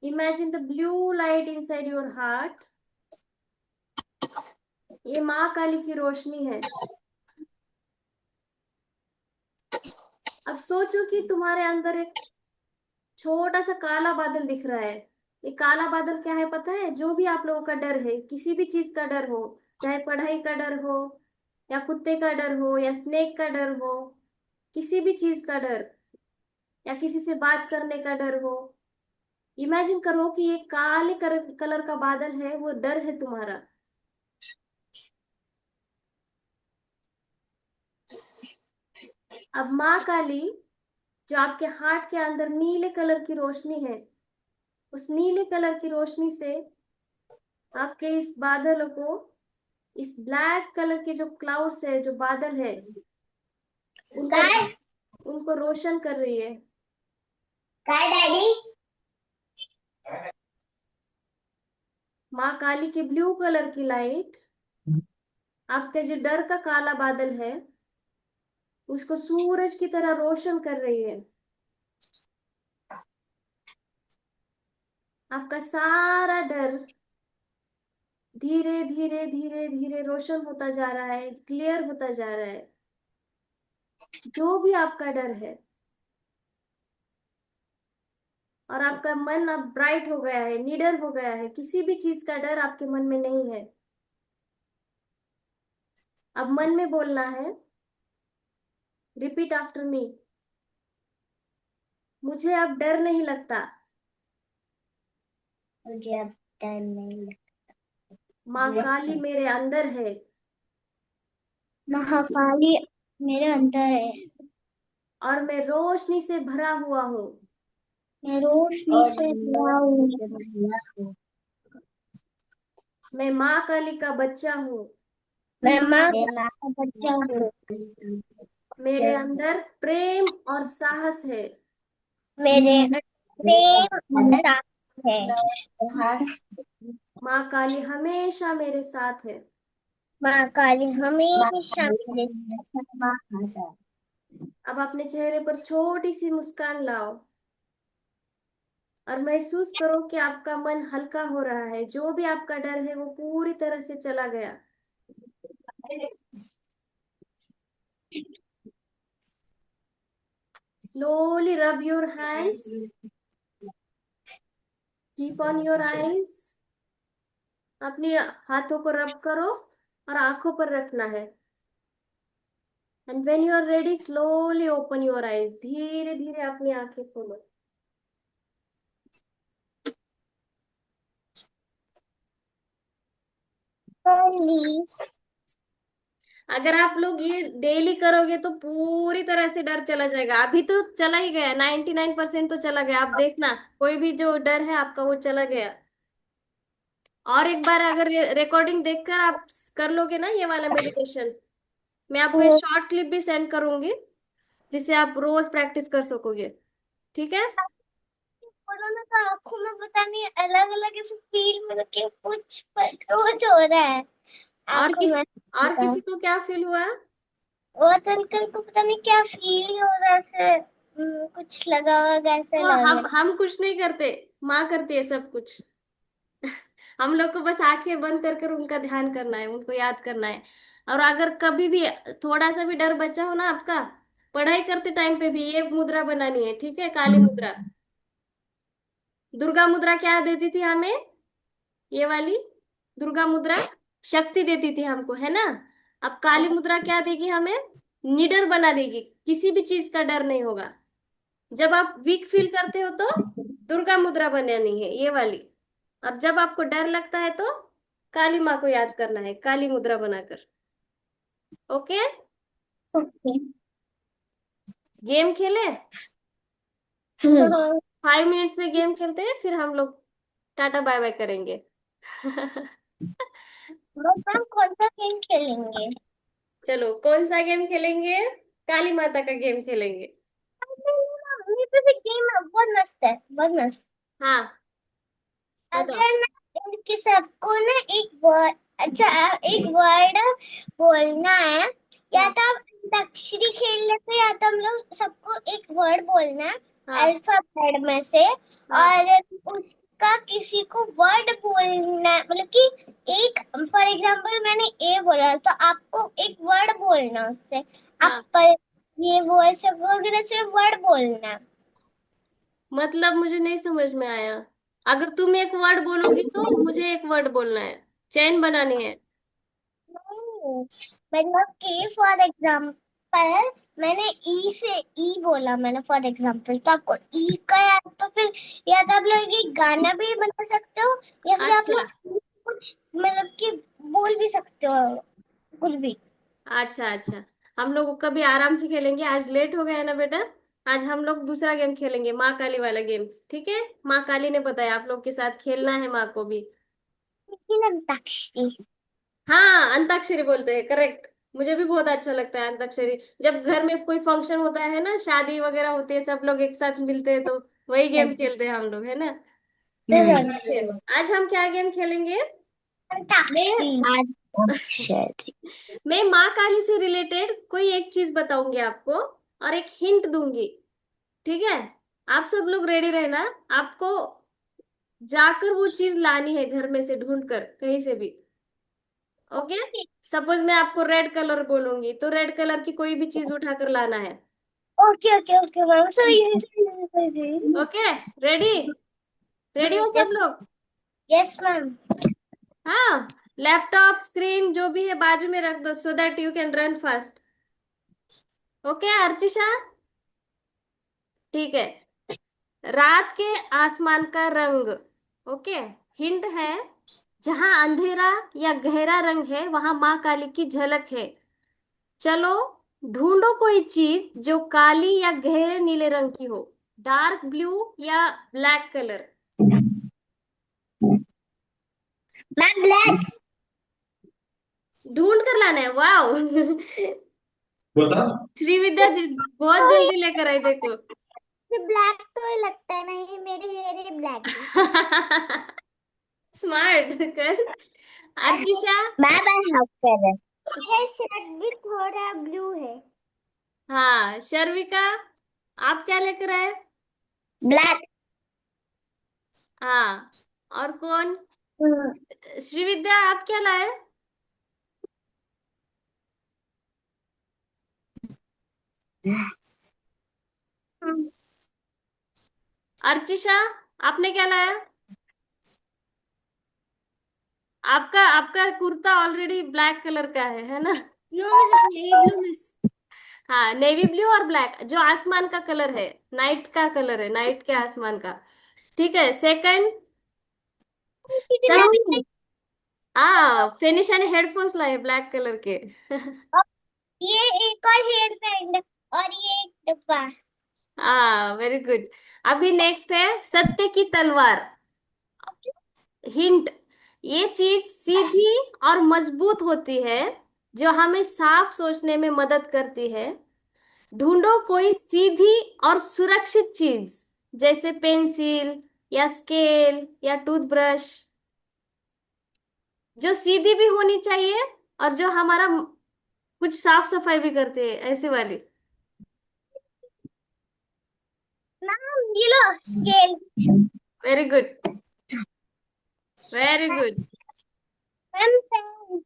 Imagine the blue light inside your heart. ये माँ काली की रोशनी है। अब सोचो कि तुम्हारे अंदर एक छोटा सा काला बादल दिख रहा है। ये काला बादल क्या है पता है? जो भी आप लोगों का डर है, किसी भी चीज का डर हो, चाहे पढ़ाई का डर हो, या कुत्ते का डर हो, या स्नेक का डर हो, किसी भी चीज का डर, या किसी से बात करने का डर हो, इमेजिन करो कि ये काले कलर का बादल है, वो डर है तुम्हारा। अब माँ काली जो आपके हार्ट के अंदर नीले कलर की रोशनी है, उस नीले कलर की रोशनी से आपके इस बादलों को, इस ब्लैक कलर के जो क्लाउड्स है, जो बादल है, उनको उनको रोशन कर रही है। काय डैडी? माँ काली की ब्लू कलर की लाइट आपके जो डर का काला बादल है, उसको सूरज की तरह रोशन कर रही है। आपका सारा डर धीरे धीरे धीरे धीरे रोशन होता जा रहा है, क्लियर होता जा रहा है। जो भी आपका डर है, और आपका मन अब ब्राइट हो गया है, निडर हो गया है, किसी भी चीज का डर आपके मन में नहीं है। अब मन में बोलना है, रिपीट आफ्टर मी, मुझे अब डर नहीं लगता। मुझे अब डर नहीं लगता। माँ काली मेरे अंदर है। महाकाली मेरे अंदर है। और मैं रोशनी से भरा हुआ हूँ। मैं रोशनी से भरा हूँ। मैं माँ काली का बच्चा हूँ। मैं माँ का बच्चा हूँ। मेरे अंदर प्रेम और साहस है। मेरे अंदर प्रेम और साहस है। माँ काली हमेशा मेरे साथ है। माँ काली हमेशा मेरे साथ है। अब अपने चेहरे पर छोटी सी मुस्कान लाओ और महसूस करो कि आपका मन हल्का हो रहा है। जो भी आपका डर है वो पूरी तरह से चला गया। Slowly rub your hands. Keep on your eyes. अपने हाथों को रब करो और आंखों पर रखना है। And when you are ready, slowly open your eyes. धीरे धीरे अपनी आंखें खोलो। अगर आप लोग ये डेली करोगे तो पूरी तरह से डर चला जाएगा। अभी तो चला ही गया, 99% तो चला गया। आप देखना, कोई भी जो डर है आपका वो चला गया। और एक बार अगर रिकॉर्डिंग देखकर आप कर लोगे ना ये वाला मेडिटेशन, मैं आपको ये शॉर्ट क्लिप भी सेंड करूंगी, जिससे आप रोज प्रैक्टिस कर सकोगे। ठीक है? कोरोना तो आंखों में पता नहीं अलग अलग ऐसे फील मतलब कि कुछ हो रहा है और आंखों में। और किसी को क्या फील हुआ? और अंकल को पता नहीं क्या फील ही हो रहा है ऐसे कुछ लगा होगा ऐसे तो लग रहा हम कुछ नहीं करते, माँ करती है सब कुछ। हम लोग को बस आंखें बंद कर कर उनका ध्यान करना है, उनको याद करना है। और अगर कभी भी थोड़ा सा भी डर बचा हो ना आपका, पढ़ाई करते टाइम पे भी ये मुद्रा बनानी है। ठीक है? काली मुद्रा। दुर्गा मुद्रा क्या देती थी हमें? ये वाली दुर्गा मुद्रा शक्ति देती थी हमको, है ना? अब काली मुद्रा क्या देगी हमें? निडर बना देगी, किसी भी चीज का डर नहीं होगा। जब आप वीक फील करते हो तो दुर्गा मुद्रा बनानी है, ये वाली। अब जब आपको डर लगता है तो काली माँ को याद करना है, काली मुद्रा बनाकर। ओके? है। गेम खेले? 5 मिनट्स में गेम खेलते हैं, फिर हम लोग टाटा बाय बाय करेंगे। मैम कौन सा गेम खेलेंगे? चलो, कौन सा गेम खेलेंगे? काली माता का गेम खेलेंगे। मेरे पास एक गेम है बहुत मस्त है बहुत मस्त। हाँ, बताओ। अगर ना इनके सबको ना एक वर्ड अच्छा एक वर्ड बोलना है या हाँ, तो आप अंताक्षरी खेल लेते या तो हम लोग सबको एक वर्ड बोलना है हाँ, अल्फाबेट में से हाँ, और उस का किसी को वर्ड बोलना है, मतलब कि एक फॉर एग्जांपल मैंने ए बोला तो आपको एक वर्ड बोलना है उससे। हाँ, आप पर ये वो ऐसे वगैरह से वर्ड बोलना है। मतलब मुझे नहीं समझ में आया। अगर तुम एक वर्ड बोलोगी तो मुझे एक वर्ड बोलना है, चेन बनानी है। नहीं, मतलब कि फॉर एग्जांपल मैंने ई से ई बोला, मैंने फॉर एग्जांपल, तो आपको ई का याद, तो फिर या तो आप लोग एक गाना भी बना सकते हो या फिर आप अच्छा, लोग कुछ मतलब कि बोल भी सकते हो कुछ भी। अच्छा, अच्छा। हम लोग कभी आराम से खेलेंगे, आज लेट हो गया है ना बेटा। आज हम लोग दूसरा गेम खेलेंगे, माँ काली वाला गेम, ठीक है? माँ काली ने बताया आप लोग के साथ खेलना है माँ को भी। लेकिन अंताक्षरी। हाँ, अंताक्षरी बोलते हैं, करेक्ट। मुझे भी बहुत अच्छा लगता है अंताक्षरी। जब घर में कोई फंक्शन होता है ना, शादी वगैरह होती है, सब लोग एक साथ मिलते हैं तो वही गेम खेलते हैं हम लोग, है ना? ठीक है, आज हम क्या गेम खेलेंगे? मैं अंताक्षरी। अंताक्षरी। मैं माँ काली से रिलेटेड कोई एक चीज बताऊंगी आपको और एक हिंट दूंगी, ठीक है? आप सब लोग रेडी रहना। आपको जाकर वो चीज लानी है घर में से ढूंढ कर कहीं से भी। ओके? सपोज मैं आपको रेड कलर बोलूंगी तो रेड कलर की कोई भी चीज उठाकर लाना है। Okay okay okay ma'am, so easy. Okay? Ready? Ready हो सब लोग? Yes ma'am. हाँ। लैपटॉप स्क्रीन जो भी है बाजू में रख दो so that you can run fast. Okay Archisha? ठीक है। रात के आसमान का रंग। ओके? हिंट है, जहां अंधेरा या गहरा रंग है वहां माँ काली की झलक है। चलो, ढूंढो कोई चीज जो काली या गहरे नीले रंग की हो, डार्क ब्लू या ब्लैक कलर। Ma'am black. ढूंढ कर लाना है, वाओ। बता। श्रीविद्या जी बहुत जल्दी लेकर आई, देखो। ब्लैक तो ही लगता है, नहीं मेरे हेयर ही ब्लैक है। स्मार्ट कर। अर्चिशा? मैम आई हेल्प कर रहे हैं। ये शर्ट भी थोड़ा ब्लू है। हाँ, शर्विका, आप क्या लेकर आए? ब्लैक। हाँ, और कौन? श्रीविद्या, आप क्या लाए? अर्चिशा, आपने क्या लाया? आपका आपका कुर्ता ऑलरेडी ब्लैक कलर का है ना? Navy blue miss. हाँ, नेवी ब्लू और ब्लैक जो आसमान का कलर है, नाइट का कलर है, नाइट के आसमान का। ठीक है, सेकंड। सन्नी। फिनिशा ने हेडफोन्स लाए ब्लैक कलर के। ये एक और हेयर बैंड और ये एक डब्बा। Very good. अभी नेक्स्ट है सत्य की तलवार। हिंट, ये चीज सीधी और मजबूत होती है जो हमें साफ सोचने में मदद करती है। ढूंढो कोई सीधी और सुरक्षित चीज, जैसे पेंसिल या स्केल या टूथब्रश, जो सीधी भी होनी चाहिए और जो हमारा कुछ साफ सफाई भी करती है, ऐसी वाली। मैम ये लो scale. Very good, very good. Ma'am pen.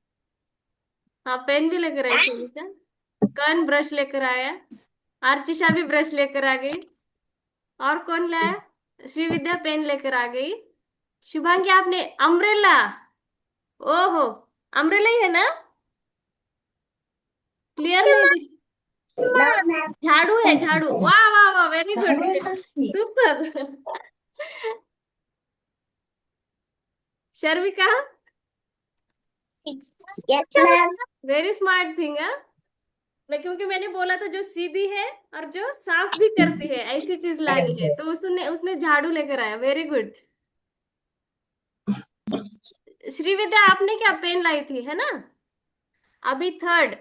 हाँ, पेन भी लेकर आई थी बेटा। कौन ब्रश लेकर आया? आर्चिशा भी ब्रश लेकर आ गई। और कौन लाया? श्रीविद्या पेन लेकर आ गई। शुभांगी, आपने अम्ब्रेला। ओहो, अम्ब्रेला ही है ना? क्लियर नहीं दिख। झाड़ू है, झाड़ू। वाह वाह वाह, very good, super. Sharvika, yes ma'am. Very smart thing. क्योंकि मैंने बोला था जो सीधी है और जो साफ भी करती है ऐसी चीज लानी है, तो उसने उसने झाड़ू लेकर आया, वेरी गुड। श्रीविद्या, आपने क्या पेन लाई थी, है ना? अभी थर्ड,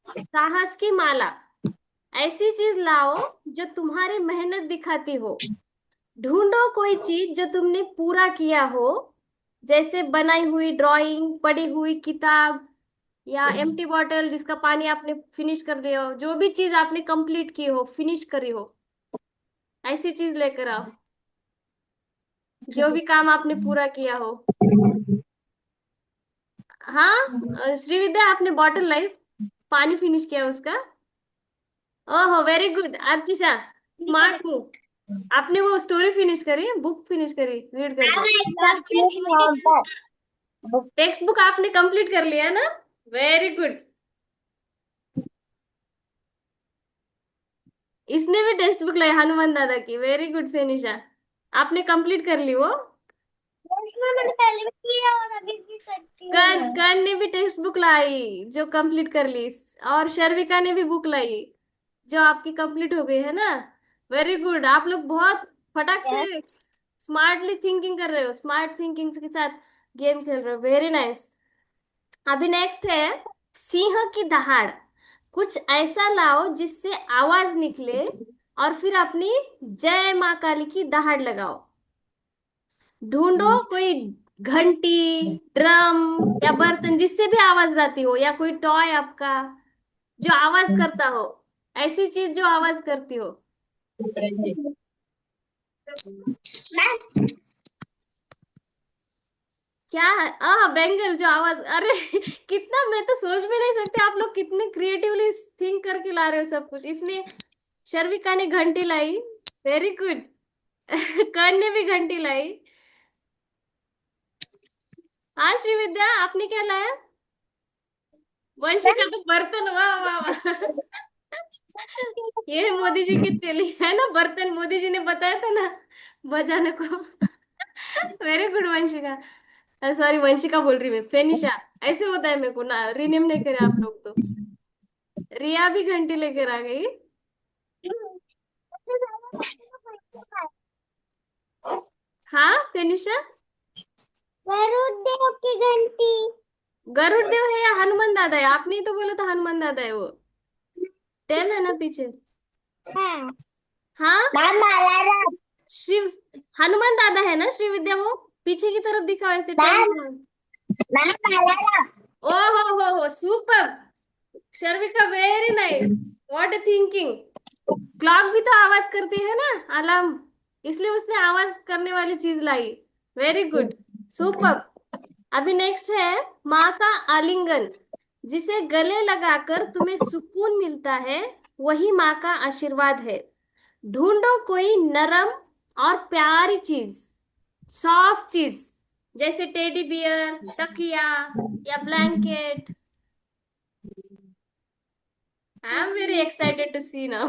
साहस की माला। ऐसी चीज लाओ जो तुम्हारी मेहनत दिखाती हो। ढूंढो कोई चीज जो तुमने पूरा किया हो, जैसे बनाई हुई ड्राइंग, पढ़ी हुई किताब या एम्प्टी बॉटल जिसका पानी आपने फिनिश कर दिया हो, जो भी चीज आपने कंप्लीट की हो, फिनिश करी हो, ऐसी चीज लेकर आओ। जो भी काम आपने पूरा किया हो। हाँ, श्रीविद्या आपने बॉटल लाई, पानी फिनिश किया उसका। ओहो वेरी गुड अर्चिशा, स्मार्ट मूव। आपने वो स्टोरी फिनिश करी, बुक फिनिश करी, रीड कर दी। टेक्स्ट बुक आपने कंप्लीट कर लिया ना, वेरी गुड। इसने भी टेक्स्ट बुक लाई हनुमान दादा की, वेरी गुड फिनिशा। आपने कंप्लीट कर ली वो। मैंने पहले भी किया और अभी भी करती हूँ कर्ण मैं। कर्ण ने भी टेक्स्ट बुक लाई जो कंप्लीट कर ली, और शर्विका ने भी बुक लाई जो आपकी कंप्लीट हो गई है ना। वेरी गुड, आप लोग बहुत फटाक से स्मार्टली थिंकिंग कर रहे हो, स्मार्ट थिंकिंग के साथ गेम खेल रहे हो, वेरी नाइस। अभी नेक्स्ट है सिंह की दहाड़। कुछ ऐसा लाओ जिससे आवाज निकले और फिर अपनी जय माँ काली की दहाड़ लगाओ। ढूंढो कोई घंटी, ड्रम या बर्तन जिससे भी आवाज आती हो, या कोई टॉय आपका जो आवाज करता हो, ऐसी चीज जो आवाज करती हो। क्या है? बेंगल जो आवाज, अरे कितना, मैं तो सोच भी नहीं सकती आप लोग कितने क्रिएटिवली थिंक करके ला रहे हो सब कुछ। इसने शर्विका ने घंटी लाई, वेरी गुड। कर्ण ने भी घंटी लाई। हाँ श्रीविद्या आपने क्या लाया? वंशिका तो बर्तन, वाह वाह वाह। ये मोदी जी की चली है ना बर्तन, मोदी जी ने बताया था ना बजाने को। Very good Vanshika, sorry Vanshika बोल रही मैं, फेनिशा। ऐसे होता है, मेरे को ना रीनेम नहीं करे आप लोग तो। रिया भी घंटी लेकर आ गई। हाँ फेनिशा, गरुड़ की घंटी। गरुड़ देव है या हनुमान दादा है? आपने ही तो बोला था हनुमान दादा है वो, टेल है ना पीछे। हाँ हाँ मैम अलार्म। श्री, हनुमान दादा है ना श्रीविद्या, वो पीछे की तरफ दिखाओ ऐसे टेल। Ma'am ma'am alarm. ओ हो super Sharvika, very nice, what a thinking. Clock भी तो आवाज करती है ना, अलार्म, इसलिए उसने आवाज करने वाली चीज लाई। Very good, super. अभी नेक्स्ट है माँ का आलिंगन। जिसे गले लगाकर तुम्हें सुकून मिलता है, वही माँ का आशीर्वाद है। ढूंढो कोई नरम और प्यारी चीज, सॉफ्ट चीज, जैसे टेडी बियर, तकिया या blanket. I am very excited to see now.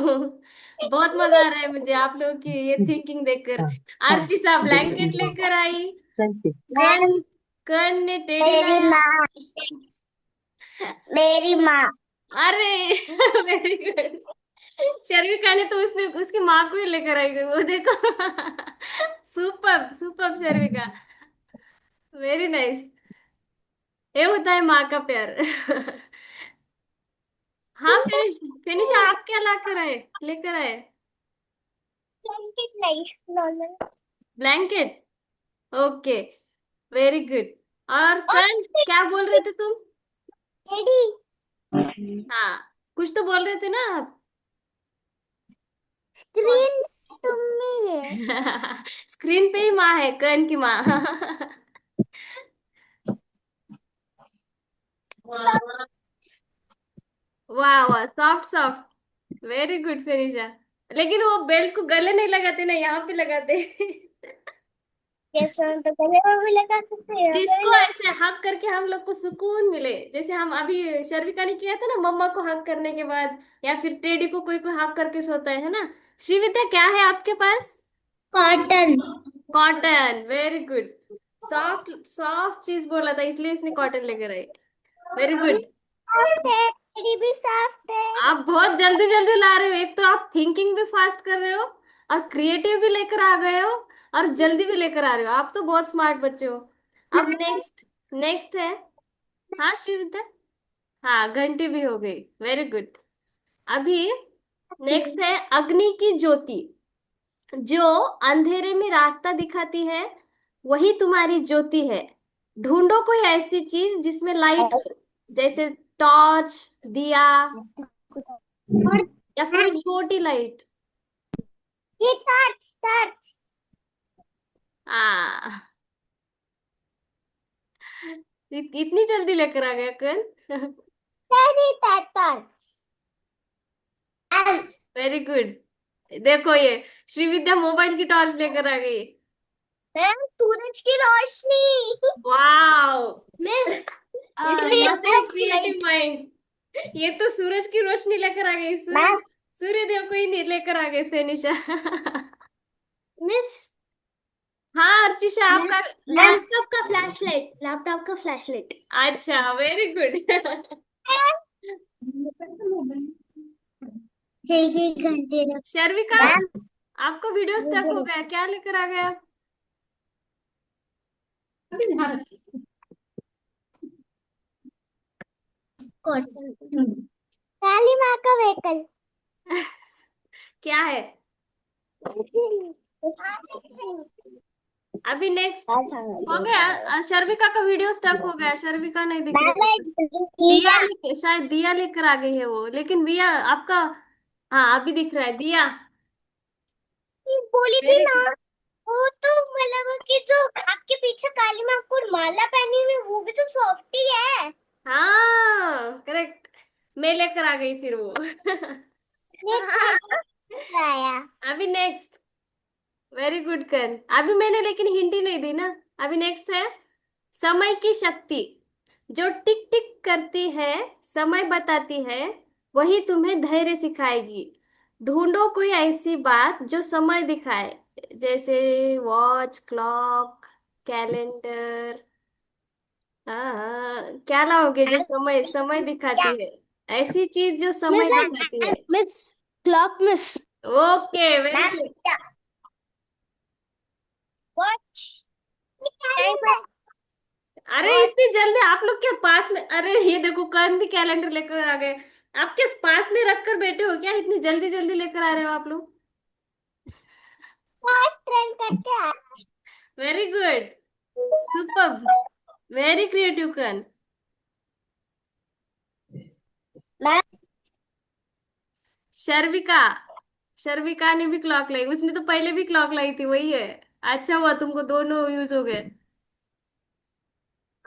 बहुत मजा आ रहा है मुझे आप लोगों की ये थिंकिंग देखकर। आरची सा ब्लैंकेट लेकर आई, कर्ण कर्ण ने टेडी मेरी लाया। माँ, मेरी माँ। अरे वेरी गुड, शर्विका ने तो उसने उसकी माँ को ही लेकर आई गई वो देखो। Super super Sharvika, very nice. ये होता है माँ का प्यार। हाँ फिनिश, फिनिश आप क्या लाकर आए, लेकर आए? ब्लैंकेट नहीं, normal. Blanket, okay, very good. और कल क्या बोल रहे थे तुम? टेडी। हाँ कुछ तो बोल रहे थे ना आप। स्क्रीन तुम में है। स्क्रीन पे ही माँ है, कर्ण की माँ। वाह वाह, सॉफ्ट सॉफ्ट, वेरी गुड फिनिशा। लेकिन वो बेल्ट को गले नहीं लगाते ना, यहाँ पे लगाते। रेस्टोरेंट तो गले में भी लगा सकते हैं, यहाँ पे भी जिसको लगा। ऐसे हक करके हम लोग को सुकून मिले, जैसे हम अभी शर्विका ने किया था ना मम्मा को हक करने के बाद, या फिर टेडी को कोई कोई हक करके सोता है ना। श्रीविद्या क्या है आपके पास? Cotton. Cotton, very good. Soft soft चीज बोला था इसलिए इसने कॉटन लेकर आई, वेरी गुड। सॉफ्ट है, टेडी भी सॉफ्ट है। आप बहुत जल्दी जल्दी ला रहे हो, एक तो आप थिंकिंग भी फास्ट कर रहे हो, और क्रिएटिव भी लेकर आ गए हो, और जल्दी भी लेकर आ रहे हो, आप तो बहुत स्मार्ट बच्चे हो। अब नेक्स्ट, नेक्स्ट है, हाँ श्रीविद्या, हाँ घंटी भी हो गई, वेरी गुड। अभी नेक्स्ट है अग्नि की ज्योति। जो अंधेरे में रास्ता दिखाती है, वही तुम्हारी ज्योति है। ढूंढो कोई ऐसी चीज जिसमें लाइट हो, जैसे टॉर्च, दिया या कोई छोटी लाइट। ये टच टच। आ इतनी जल्दी लेकर आ गया कल। Very that and very good. देखो ये श्रीविद्या मोबाइल की टॉर्च लेकर आ गई। सूरज की रोशनी। वाओ, Miss, इतना सूर्य क्रिएटिव माइंड। ये तो सूरज की रोशनी लेकर आ गई। मैम सूर्य देव को ही नहीं लेकर आ गए फेनिशा। Miss, हाँ अर्चिशा, आपका लैपटॉप का फ्लैशलाइट, लैपटॉप का फ्लैशलाइट। अच्छा, वेरी गुड। एक एक घंटे शर्विका, मैम आपका वीडियो स्टक हो गया, क्या लेकर आ गया? काली माँ का व्हीकल। क्या है? अभी नेक्स्ट हो गया। शर्विका का वीडियो स्टक हो गया, शर्विका नहीं दिख रही। शायद दिया लेकर आ गई है वो, लेकिन दिया आपका, हाँ अभी दिख रहा है दिया। बोली थी वेरी ना, गुड। वो तो मतलब कि जो आपके पीछे काली माँ को माला पहनी हुई वो भी तो सॉफ्टी है। हाँ करेक्ट, मैं लेकर आ गई फिर वो। आया अभी नेक्स्ट, वेरी गुड कर। अभी मैंने लेकिन हिंट ही नहीं दी ना। अभी नेक्स्ट है समय की शक्ति। जो टिक टिक करती है, समय बताती है, वही तुम्हें धैर्य सिखाएगी। ढूंढो कोई ऐसी बात जो समय दिखाए, जैसे वॉच, क्लॉक, कैलेंडर। क्या लाओगे जो समय समय दिखाती है? ऐसी चीज जो समय Miss, दिखाती है। Miss, clock, Miss. Okay, very ma'am good. Watch अरे इतनी जल्दी आप लोग के पास में, अरे ये देखो कर्ण भी कैलेंडर लेकर आ गए। आपके पास में रख कर बैठे हो क्या? इतनी जल्दी जल्दी लेकर आ रहे हो आप लोग। फास्ट ट्रेन करके आ। Very good, super, very creative Karn. Ma'am Sharvika, Sharvika ने भी क्लॉक लाई, उसने तो पहले भी क्लॉक लाई थी, वही है। अच्छा हुआ तुमको दोनों यूज हो गए।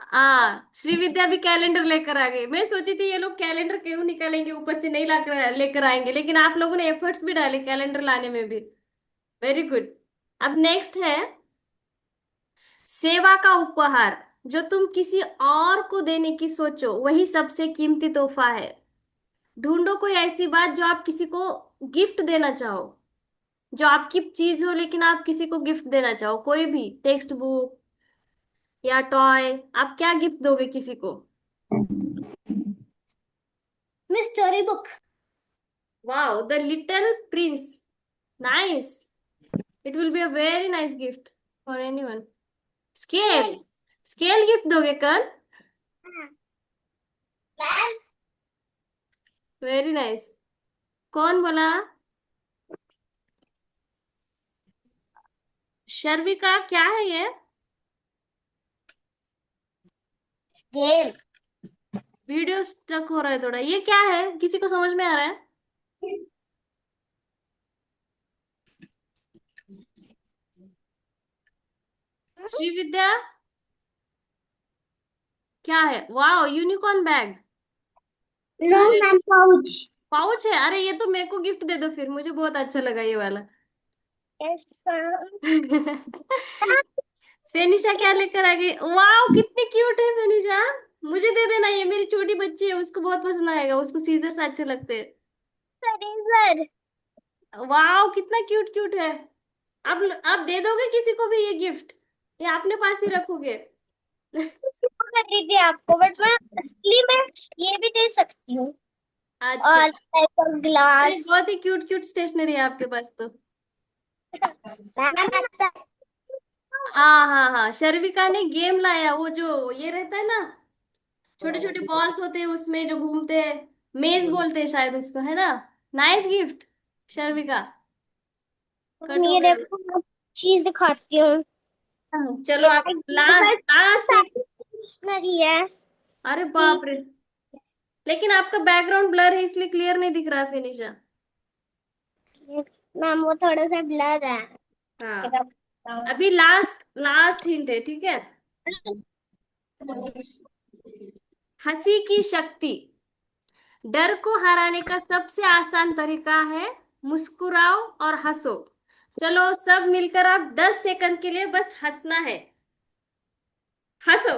हाँ श्रीविद्या भी कैलेंडर लेकर आ गई। मैं सोची थी ये लोग कैलेंडर क्यों निकालेंगे, ऊपर से नहीं लाकर लेकर आएंगे, लेकिन आप लोगों ने एफर्ट्स भी डाले कैलेंडर लाने में भी। Very good. अब नेक्स्ट है सेवा का उपहार। जो तुम किसी और को देने की सोचो, वही सबसे कीमती तोहफा है। ढूंढो कोई ऐसी बात जो आप किसी को गिफ्ट देना चाहो, जो आपकी चीज हो लेकिन आप किसी को गिफ्ट देना चाहो, कोई भी टेक्स्ट बुक या टॉय। आप क्या गिफ्ट दोगे किसी को? Miss, storybook. Wow, the little Prince, nice. It will be a very nice gift for anyone. Scale, scale gift दोगे कल? Very nice. कौन बोला? शर्विका, क्या है ये? गेम वीडियो स्टक हो रहा है थोड़ा, ये क्या है? किसी को समझ में आ रहा है? श्रीविद्या, क्या है? Wow, unicorn bag. नो अरे मैम पाउच। पाउच है? अरे ये तो मेरे को गिफ्ट दे दो फिर, मुझे बहुत अच्छा लगा ये वाला। फेनिशा क्या लेकर आ गई? वाओ कितनी क्यूट है फेनिशा। मुझे दे देना, ये मेरी छोटी बच्ची है, उसको बहुत पसंद आएगा, उसको सीजर्स अच्छे लगते हैं। सर वाओ कितना क्यूट क्यूट है। आप दे दोगे किसी को भी ये गिफ्ट, या अपने पास ही रखोगे? कर रही थी आपको, बट मैं असली में ये भी दे सकती हूँ। अच्छा, और अरे ग्लास। बहुत ही क्यूट क्यूट स्टेशनरी है आपके पास तो। हाँ हाँ हाँ, शर्विका ने गेम लाया, वो जो ये रहता है ना, छोटे छोटे बॉल्स होते हैं उसमें जो घूमते हैं, मेज बोलते हैं शायद उसको, है ना? Nice gift शर्विका। कट हो ये गया। देखो मैं चीज दिखाती हूँ। चलो आप लास्ट लास्ट एक। स्टेशनरी है। अरे बाप रे, लेकिन आपका बैकग्राउंड ब्लर है इसलिए क्लियर नहीं दिख रहा है फिनिशर। मैम वो थोड़ा सा ब्लर है। हाँ अभी लास्ट लास्ट हिंट है, ठीक है। हंसी की शक्ति। डर को हराने का सबसे आसान तरीका है मुस्कुराओ और हंसो। चलो सब मिलकर आप 10 सेकंड के लिए बस हंसना है। हंसो।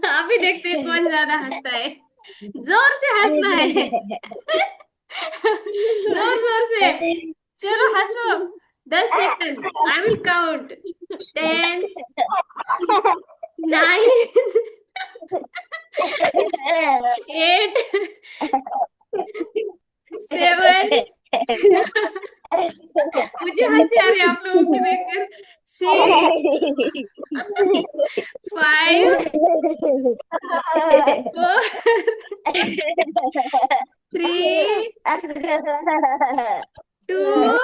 आप ही देखते हैं कौन ज्यादा हंसता है। जोर से हंसना है। जोर जोर से। चलो हंसो। 10 सेकंड। I will count. 10, 9, 8, 7। मुझे हंसी आ रही है आप लोगों को देखकर। 6, 5, 4, 3, 2,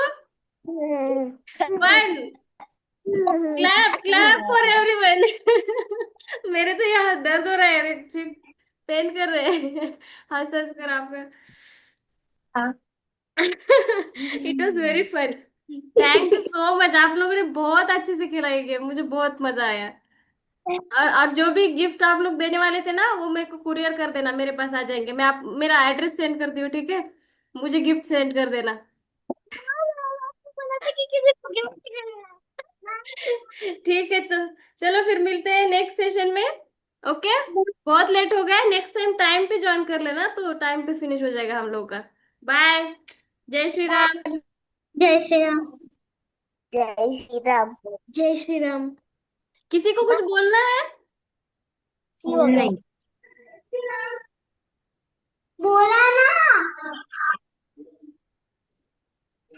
1। Clap clap for everyone. मेरे तो यहाँ दर्द हो रहा है, पेन कर रहे हैं। हंस हंस कर आपका। It was very fun. Thank you so much, आप लोगों ने बहुत अच्छे से खेला ये गेम, मुझे बहुत मजा आया। और जो भी गिफ्ट आप लोग देने वाले थे ना, वो मेरे को कुरियर कर देना, मेरे पास आ जाएंगे। मैं आप मेरा एड्रेस सेंड करती हूँ, ठीक है। मुझे गिफ्ट सेंड कर देना। बोला था कि किसी को गिफ्ट करना। ठीक है, चलो फिर मिलते हैं नेक्स्ट सेशन में। ओके। बहुत लेट हो गया है, नेक्स्ट टाइम टाइम पे ज्वाइन कर लेना, तो टाइम पे फिनिश हो जाएगा हम लोग का। बाय। जय श्री राम। जय श्री राम। जय श्री राम। जय श्री राम। किसी को कुछ बोलना है? नहीं। बोला ना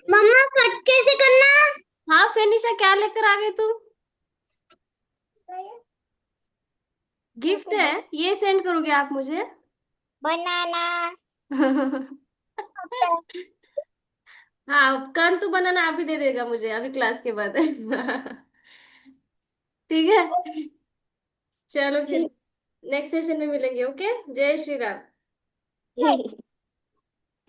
मम्मा, कट कैसे करना? हाँ फिनिशा, क्या लेकर आ गए तुम? गिफ्ट है, ये सेंड करोगे आप मुझे? बनाना। हाँ, कल तो बनाना आप ही दे देगा मुझे अभी क्लास के बाद। ठीक है। चलो फिर नेक्स्ट सेशन में मिलेंगे। ओके। जय श्री राम।